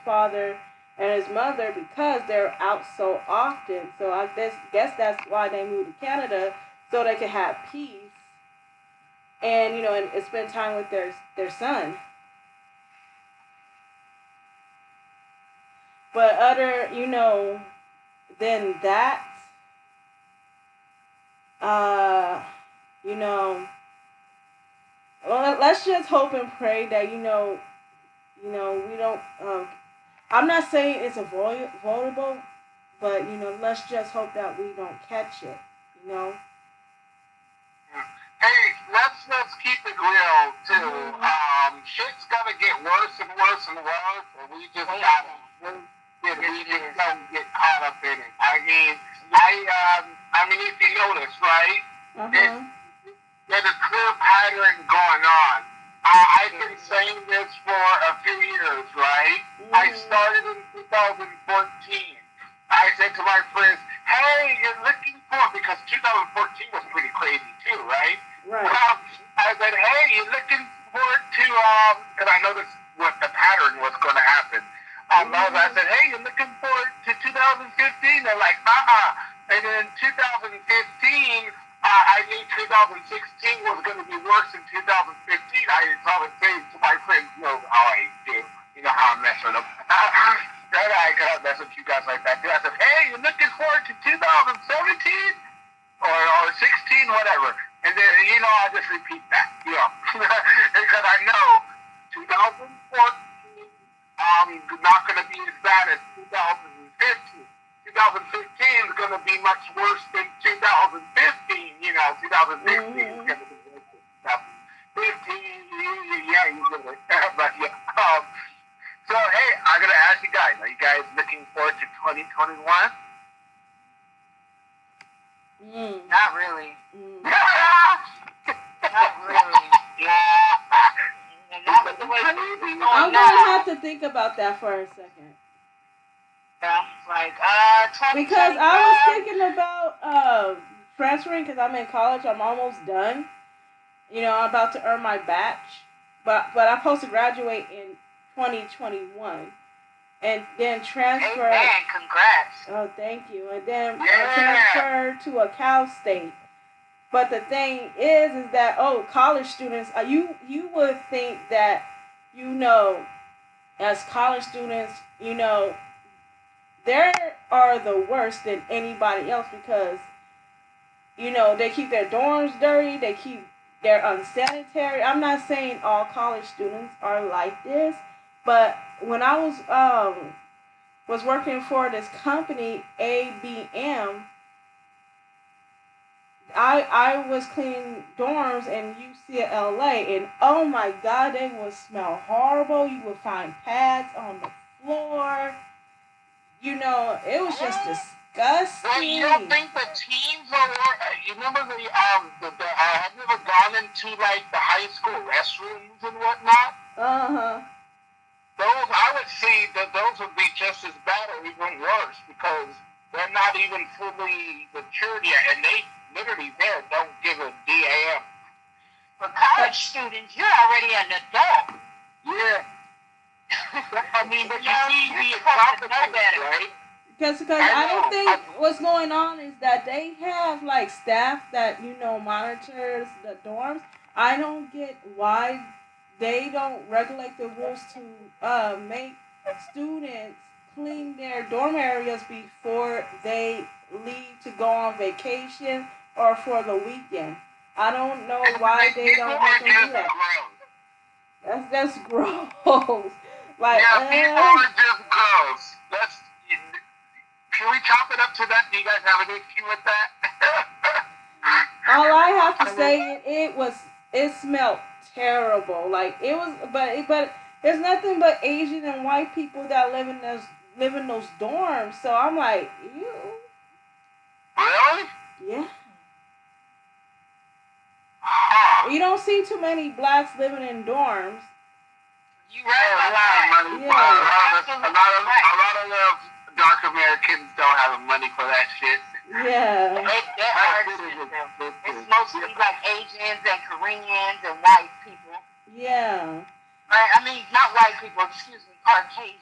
father and his mother because they're out so often. So I guess that's why they moved to Canada so they can have peace and and spend time with their son. But other than that, uh, you know, well, let's just hope and pray that we don't. I'm not saying it's avoidable, but let's just hope that we don't catch it. You know. Hey, let's keep it real too. Shit's gonna get worse and worse and worse, and we just gotta get caught up in it. I mean, if you notice, right? There's a clear pattern going on. I've been saying this for a few years, right? I started in 2014. I said to my friends, hey, you're looking for, because 2014 was pretty crazy too, right? Right. I said, hey, you're looking forward to, because I noticed what the pattern was going to happen. I said, hey, you're looking forward to 2015? They're like, And then 2015, I knew 2016 was going to be worse than 2015. I started saying to my friends, how I do. You know how I mess with them. Then I got mess with you guys like that too. I said, hey, you're looking forward to 2017 or 16, whatever. And then, I just repeat that, because I know 2014 not going to be as bad as 2015. 2015 is going to be much worse than 2015. 2015 is going to be worse than 2015. Yeah, you get it. But yeah. So hey, I'm gonna ask you guys: are you guys looking forward to 2021? Not really. Not really. Not with the way things are I'm going gonna now. have to think about that for a second. Yeah, like Because I was thinking about transferring because I'm in college. I'm almost done. I'm about to earn my batch, but I'm supposed to graduate in 2021, and then transfer. Amen. Congrats. Oh, thank you. And then transfer to a Cal State. But the thing is that college students, you would think that as college students, they are the worst than anybody else because they keep their dorms dirty, they're unsanitary. I'm not saying all college students are like this, but when I was working for this company ABM, I was cleaning dorms in UCLA, and oh my God, they would smell horrible. You would find pads on the floor. It was just disgusting. Well, you don't think the teams are? You remember have you ever gone into like the high school restrooms and whatnot? Those, I would say that those would be just as bad or even worse because they're not even fully matured yet, and they literally there don't give a damn. For college students, you're already an adult. Yeah. I mean, but you see the accomplishments, right? Because I don't think what's going on is that they have like staff that monitors the dorms. I don't get why they don't regulate the rules to make students clean their dorm areas before they leave to go on vacation or for the weekend. I don't know why they People don't make are them do just that. gross. That's gross. Like, Yeah, people are just gross. That's. Can we chop it up to that? Do you guys have an issue with that? all I have to I mean, say it smelled terrible. Like it was, but there's nothing but Asian and white people that live in those dorms. So I'm like, ew, really? yeah. Huh. You don't see too many blacks living in dorms. You right A about lot of that. money. Yeah, A lot of the dark Americans don't have the money for that shit. yeah, That are system. It's mostly like Asians and Koreans and white people. yeah. I mean, not white people. Excuse me, Caucasian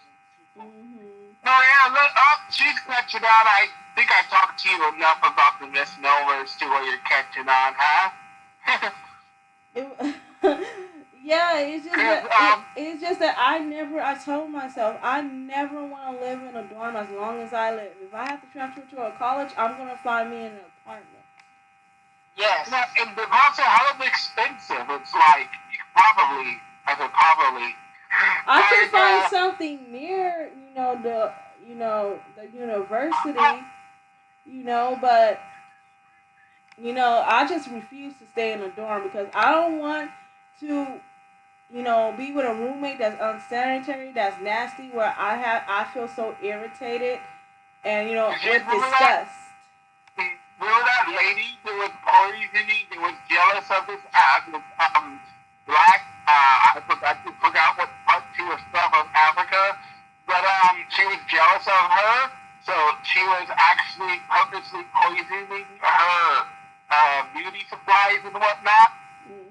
people. Mhm. No, yeah, look, oh, she's catching on. I think I talked to you enough about the misnomers to where you're catching on, huh? It, yeah, it's just that I told myself I never want to live in a dorm as long as I live. If I have to transfer to a college, I'm gonna find me an apartment. Yes. No, and they're also hell of expensive. It's like you could probably I can find find something near, the university, but I just refuse to stay in a dorm because I don't want to, be with a roommate that's unsanitary, that's nasty, where I feel so irritated and Did you with remember that? disgust. Remember that lady that was poisoning, that was jealous of this black, I forgot what part she was from Africa, but she was jealous of her, so she was actually purposely poisoning her beauty supplies and whatnot. Hmm.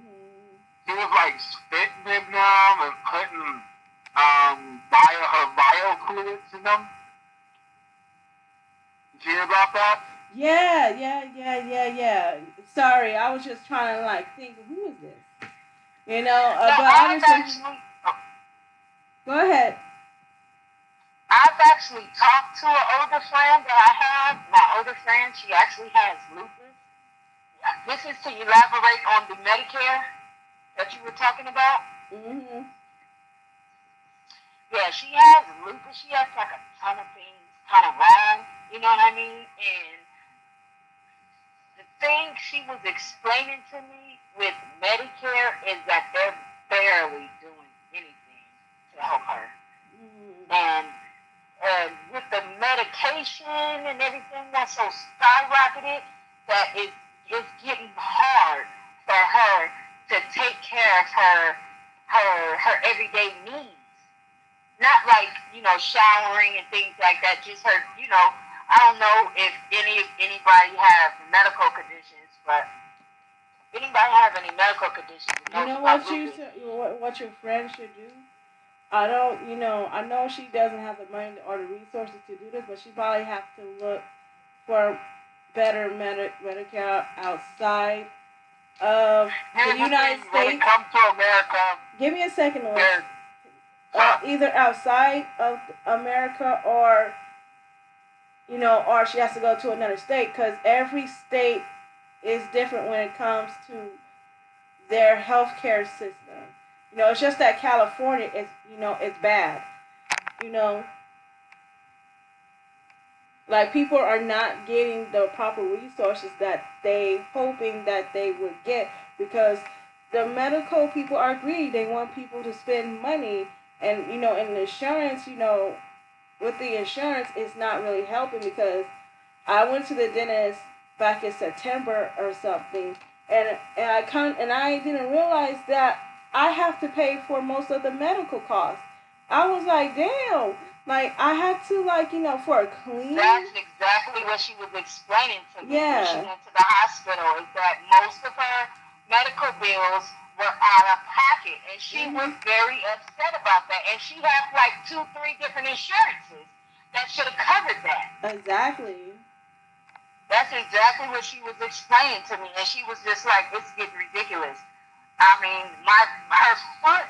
She was like spitting in them and putting her bio fluids in them. Did you hear about that? Yeah, yeah. Sorry, I was just trying to like think, who is this? No, But I understand. Go ahead. I've actually talked to an older friend that I have. My older friend, she actually has lupus. This is to elaborate on the Medicare that you were talking about. Mhm. Yeah, she has lupus. She has like a ton of things kind of wrong. You know what I mean? And the thing she was explaining to me with Medicare is that they're barely doing anything to help her. Mhm. And with the medication and everything that's so skyrocketed, that it's getting hard for her to take care of her everyday needs. Not like, showering and things like that. Just her, I don't know if anybody have medical conditions, but if anybody have any medical conditions and You knows know about what lupus. what your friend should do? I don't, I know she doesn't have the money or the resources to do this, but she probably have to look for better Medicare outside of the Here's the thing: United when it States. comes to America, Give me a second, Louis. there's huh, Either outside of America or she has to go to another state because every state is different when it comes to their healthcare system. It's just that California is, it's bad. You know, like people are not getting the proper resources that they hoping that they would get because the medical people are greedy. They want people to spend money, and and insurance. With the insurance, it's not really helping because I went to the dentist back in September or something, and I didn't realize that I have to pay for most of the medical costs. I was like, damn, like I had to for a clean. That's exactly what she was explaining to me when she Yeah. went to the hospital. Is that most of her medical bills were out of pocket, and she was Mhm. very upset about that. And she has like two, three different insurances that should have covered that. Exactly. That's exactly what she was explaining to me, and she was just like, "It's getting ridiculous." I mean, her foot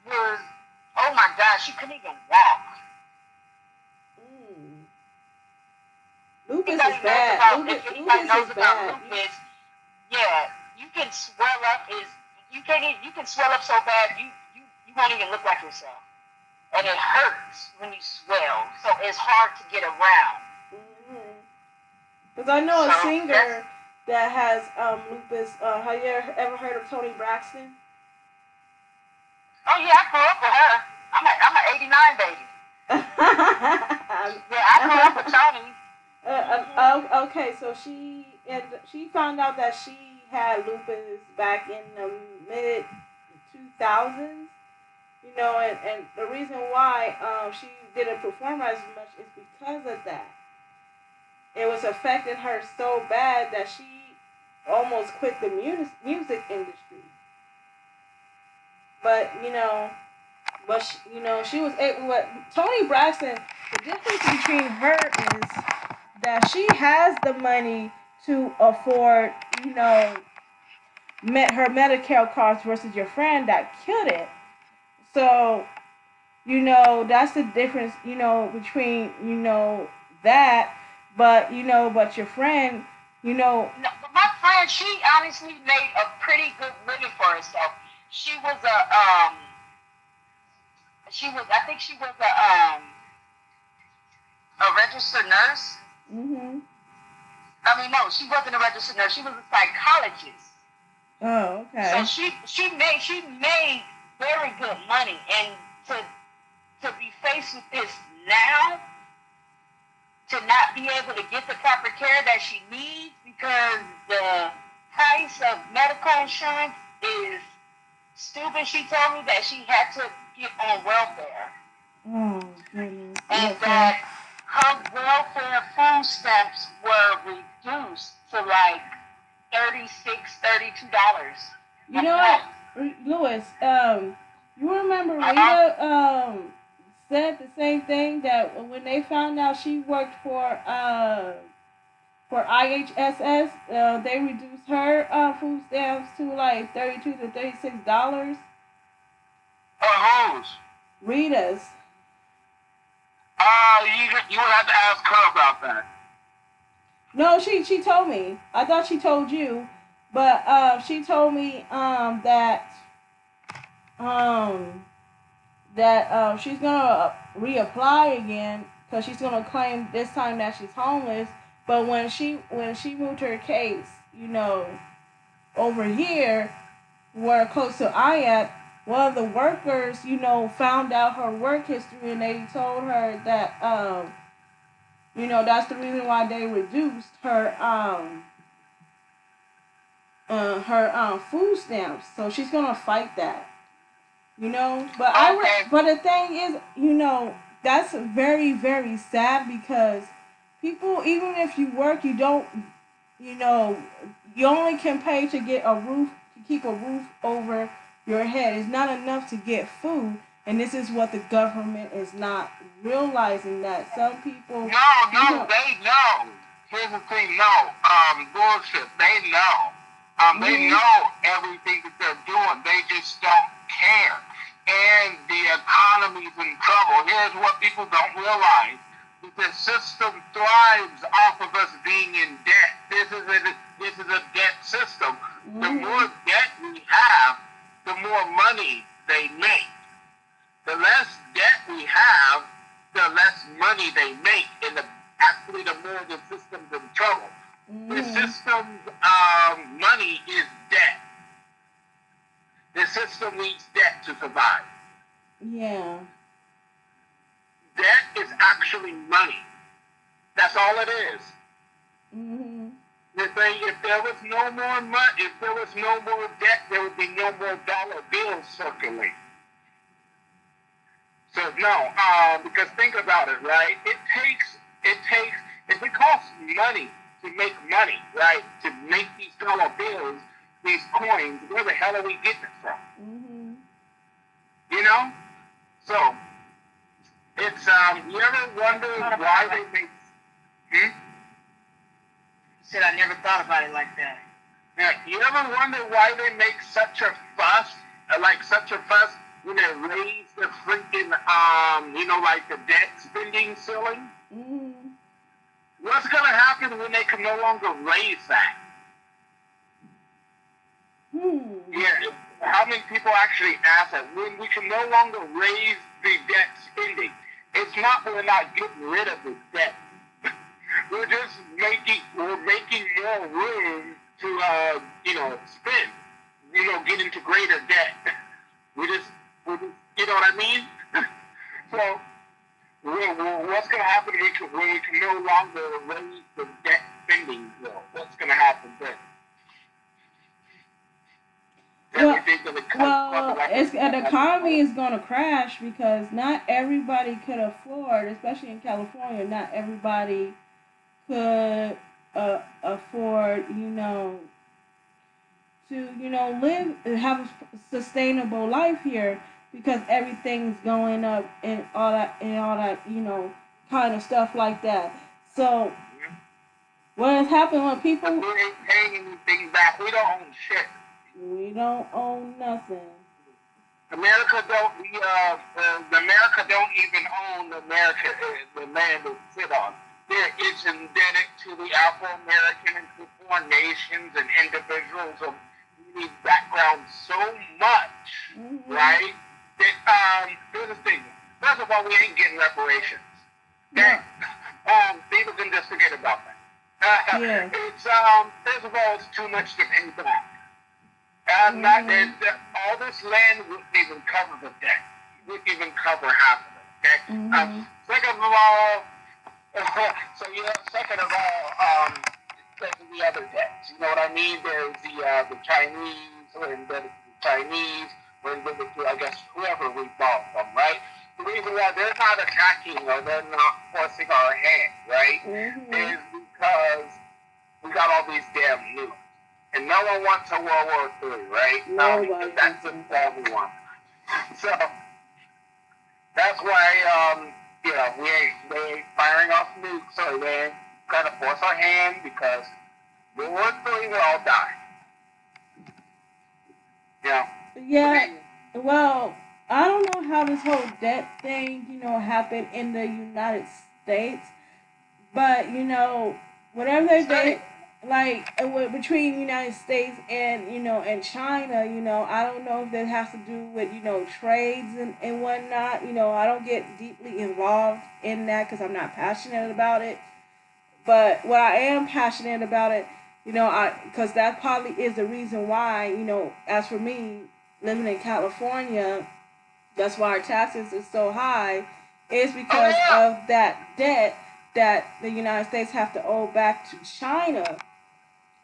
was oh my gosh, she couldn't even walk. Mm. Lupus is bad. If anybody Lupus knows is about bad. lupus, yeah, you can swell up. You can swell up so bad you won't even look like yourself, and it hurts when you swell. So it's hard to get around. Because I know a So singer that has lupus. Have you ever heard of Toni Braxton? oh yeah, I grew up with her. I'm an '89 baby. Yeah, I grew up with Tony. Okay, so she found out that she had lupus back in the mid 2000s. And the reason why she didn't perform as much is because of that. It was affecting her so bad that she almost quit the music industry. But she was able. What Toni Braxton, the difference between her is that she has the money to afford, her Medicare costs versus your friend that killed it. So, that's the difference, between, that, but your friend, No, but my friend, she honestly made a pretty good living for herself. She was I think she was a registered nurse. mm-hmm. I mean, no, she wasn't a registered nurse. She was a psychologist. Oh, So okay. she made very good money, and to be faced with this now, to not be able to get the proper care that she needs because the price of medical insurance is stupid. She told me that she had to get on welfare, Oh, goodness. and Okay. that her welfare food stamps were reduced to like $32 You a know month. what, Lewis? You remember Uh-huh. Rita said the same thing that when they found out she worked for IHSS, they reduced her food stamps to like $32 to $36. Who's? Rita's. You would have to ask her about that. No, she told me. I thought she told you, but she told me um she's gonna reapply again because she's gonna claim this time that she's homeless. But when she moved her case, over here, where close to IAP, one of the workers, found out her work history and they told her that that's the reason why they reduced her food stamps. So she's gonna fight that. Okay. But the thing is, that's very, very sad because people, even if you work, you don't, you know, you only can pay to get a roof, to keep a roof over your head. It's not enough to get food. And this is what the government is not realizing, that some people, you No, know, they know. Here's the thing, no. Bullshit. They know. They mm-hmm, know everything that they're doing. They just don't care. And the economy's in trouble. Here's what people don't realize. That the system thrives off of us being in debt. This is a debt system. The mm-hmm, more debt we have, the more money they make. The less debt we have, the less money they make, and actually the more the system's in trouble. The mm-hmm, system's money is debt. The system needs debt to survive. yeah, Debt is actually money. That's all it is. mm-hmm, If there was no more money, if there was no more debt, there would be no more dollar bills circulating. So no, because think about it, right? If it costs money to make money, right? To make these dollar bills, these coins, where the hell are we getting it from? mm-hmm. You know? So it's you ever wonder why they make? Hmm? He said, I never thought about it like that. Yeah, you ever wonder why they make such a fuss, like such a fuss when they raise the freaking, like the debt spending ceiling. Mm-hmm. What's going to happen when they can no longer raise that? Yeah, how many people actually ask that? When we can no longer raise the debt spending, it's not we're not getting rid of the debt. We're making more room to spend, get into greater debt. We just you know what I mean? So what's going to happen when we can no longer raise the debt spending bill? What's going to happen then? The economy is going to crash because not everybody could afford, especially in California, not everybody could afford, to live have a sustainable life here because everything's going up and all that kind of stuff like that. So what has happened when people we ain't paying anything back. We don't own shit. We don't own nothing. America don't even own the land they sit on. It's indebted to the Afro-American and to foreign nations and individuals of unique backgrounds so much, right? That here's the thing. First of all, we ain't getting reparations. Okay? People can just forget about that. It's first of all, it's too much to pay back. All this land wouldn't even cover the debt. It wouldn't even cover half of it. Okay. Second of all, there's the other debts. You know what I mean? There's the Chinese, we're indebted to the Chinese, we're indebted to, I guess, whoever we bought from, right? The reason why they're not attacking or they're not forcing our hand, right, is because we got all these damn nukes. And no one wants a World War III, right? Because that's just all we want. So that's why, they ain't firing off nukes, so they ain't gonna force our hand because World War III will all die. Yeah. Well, I don't know how this whole debt thing, happened in the United States, but whatever they like between the United States and and China, I don't know if that has to do with trades and whatnot. I don't get deeply involved in that because I'm not passionate about it. But what I am passionate about it, because that probably is the reason why, as for me living in California, that's why our taxes is so high, is because of that debt that the United States have to owe back to China.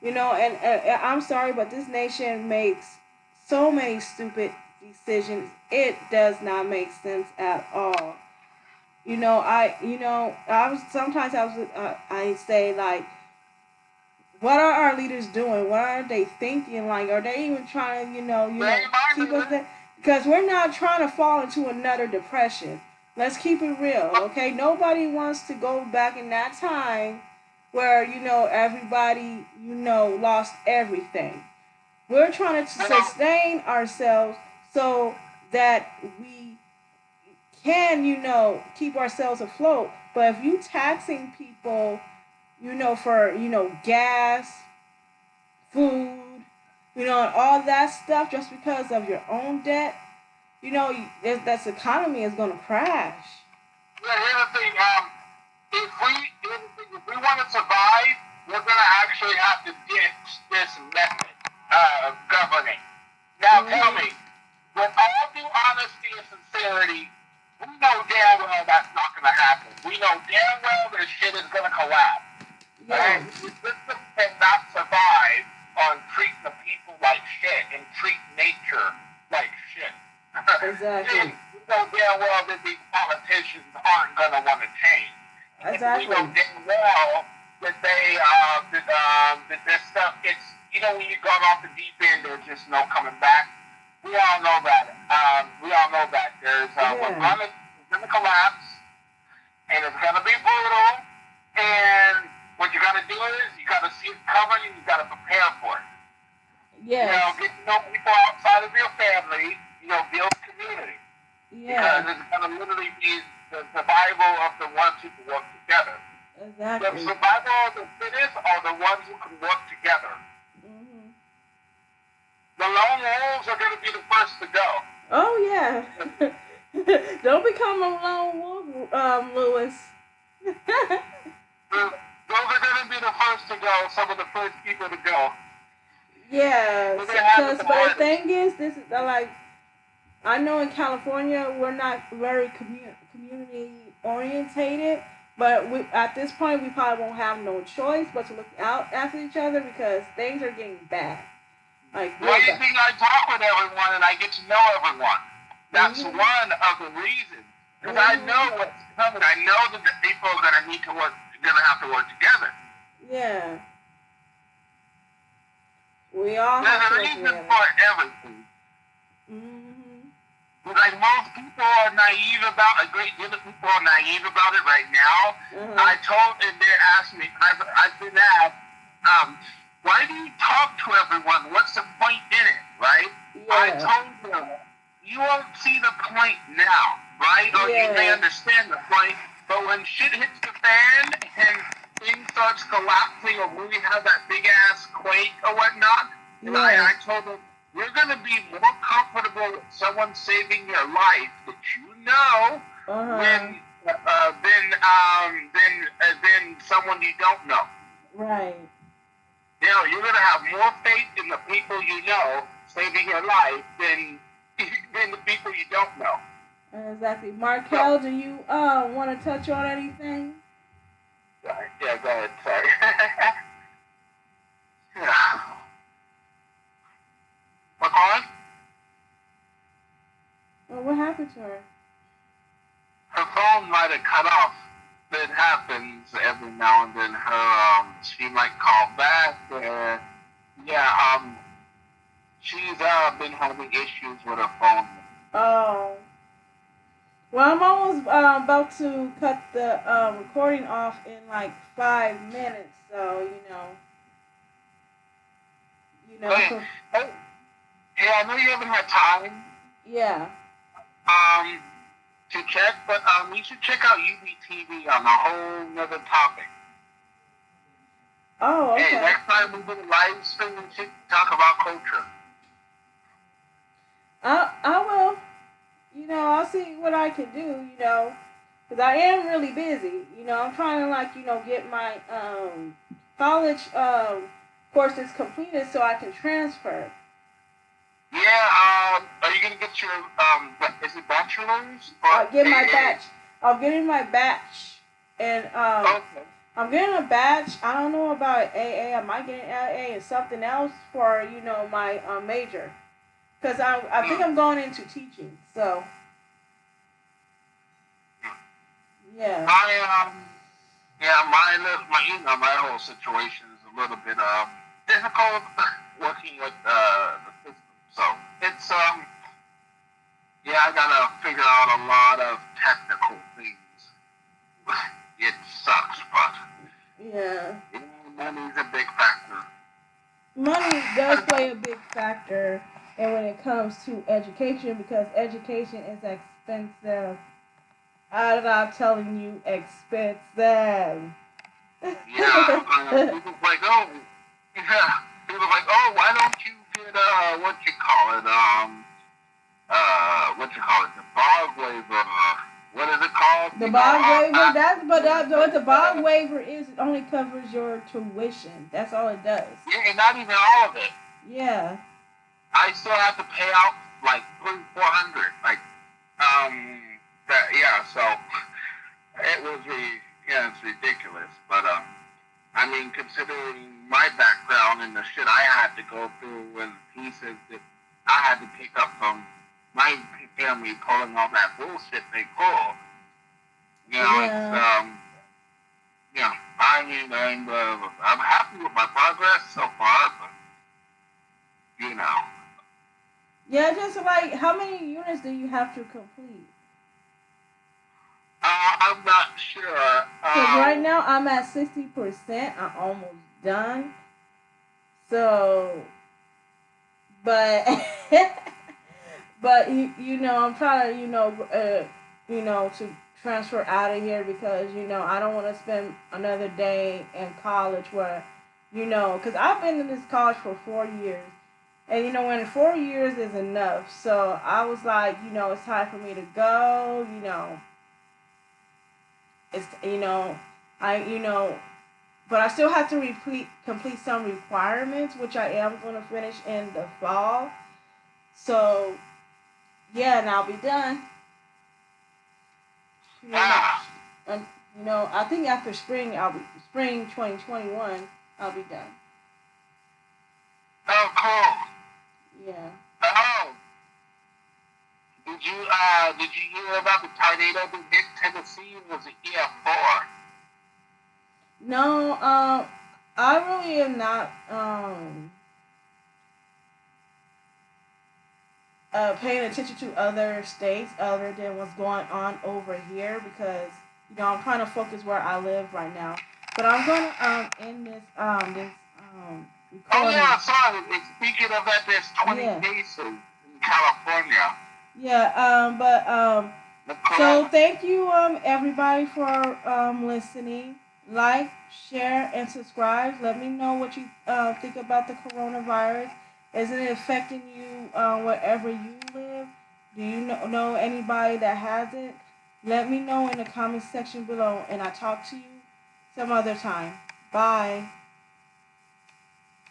And I'm sorry, but this nation makes so many stupid decisions. It does not make sense at all. I say like, what are our leaders doing? What are they thinking? Like, are they even trying to, keep us there? Because we're not trying to fall into another depression. Let's keep it real, okay? Nobody wants to go back in that time where, everybody, lost everything. We're trying to sustain ourselves so that we can, keep ourselves afloat. But if you taxing people, for, gas, food, and all that stuff just because of your own debt, that economy is going to crash. Yeah, here's the thing. If we want to survive, we're going to actually have to ditch this method of governing. Now, tell me, with all due honesty and sincerity, we know damn well that's not going to happen. We know damn well this shit is going to collapse. Right? The system cannot survive on treating the people like shit and treat nature like shit. Exactly. We know damn well that these politicians aren't going to want to change. Exactly. We know damn well that that this stuff, it's, when you've gone off the deep end, there's just no coming back. We all know that. We're going to collapse, and it's going to be brutal, and what you got to do is you got to see it coming and you got to prepare for it. Yes. Get to know people outside of your family, build community. survival of the ones who can work together. The Exactly. survival of the fittest are the ones who can work together. Hmm. The lone wolves are going to be the first to go. Oh yeah. Don't become a lone wolf, Lewis. Those are going to be the first to go, some of the first people to go. Yeah, They're going to have it cause the but the hardest. thing is, this is like I know in California we're not very community orientated, but at this point we probably won't have no choice but to look out after each other because things are getting bad, like Why real do you bad. think I talk with everyone and I get to know everyone? That's Mhm. one of the reasons. Because I Mhm. know what's coming. I know that the people are going to need to work, going to have to work together. Yeah, we all There's have a to work reason together. for everything. Mhm. Like most people are naive about, a great deal of people are naive about it right now. Uh huh. I told, and they asked me, I've been asked, why do you talk to everyone? What's the point in it, right? I Yeah. told them, you won't see the point now, right? Or you may Yeah. understand the point, but when shit hits the fan and things starts collapsing or when we have that big ass quake or whatnot, and Yeah. I told them, you're going to be more comfortable with someone saving your life that you know Uh huh. when than someone you don't know. Right. You know, you're gonna have more faith in the people you know saving your life than the people you don't know. Exactly. So, Markel, do you want to touch on anything? sorry. Yeah, go ahead. Sorry. Yeah. McCoy, Well, what happened to her? her phone might have cut off. It happens every now and then. She might call back. Yeah, she's been having issues with her phone. Oh. Well, I'm almost about to cut the recording off in like 5 minutes. So you know, Hey, hey, hey, I know you haven't had time yeah. um, to check, but you should check out UBTV on a whole nother topic. Oh, Hey, okay. next time we do a live stream, we should talk about culture. I will. I'll see what I can do. Because I am really busy. I'm trying to like get my college courses completed so I can transfer. Yeah, are you gonna get your is it bachelor's or I'll get my AA? batch. I'll get in my batch, and Okay. I'm getting a batch. I don't know about AA. I might get an AA and something else for my major. Because I think Hmm. I'm going into teaching. So yeah. Yeah, my whole situation is a little bit difficult working with the system. So it's yeah, I gotta figure out a lot of technical things. It sucks, but Yeah. you know, money's a big factor. Money does play a big factor, and when it comes to education, because education is expensive. I'm telling you, expensive. Yeah, people's like, oh, yeah, people's like, oh, why don't you get what you call it, the bog waiver? What is it called? The You know, bond waiver, back. that's but what the bond waiver is, it only covers your tuition. That's all it does. Yeah, not even all of it. Yeah. I still have to pay out like 400. Like, that, yeah. So it was really, yeah, it's ridiculous. But I mean, considering my background and the shit I had to go through and pieces that I had to pick up from my family pulling all that bullshit they pull, you know, it's Yeah. yeah. I mean, I'm happy with my progress so far, but you know, Yeah, just like how many units do you have to complete? I'm not sure. Because right now I'm at 60%. I'm almost done. So, but but I'm trying to to transfer out of here because I don't want to spend another day in college where because I've been in this college for 4 years. And when 4 years is enough, so I was like, it's time for me to go. It's but I still have to complete some requirements, which I am going to finish in the fall. So yeah, and I'll be done pretty much. Ah, I think after spring 2021, I'll be done. oh, cool. Yeah. Oh, did you hear about the tornado that hit Tennessee? It was a EF4. No, I really am not paying attention to other states other than what's going on over here because I'm trying to focus where I live right now. But I'm gonna end this Oh recording. yeah, sorry. Speaking of that, there's 20 Yeah, cases in California. yeah. The So corona. thank you everybody for listening. Like, share, and subscribe. Let me know what you think about the coronavirus. Is it affecting you wherever you live? Do you know anybody that has it? Let me know in the comment section below, and I'll talk to you some other time. Bye.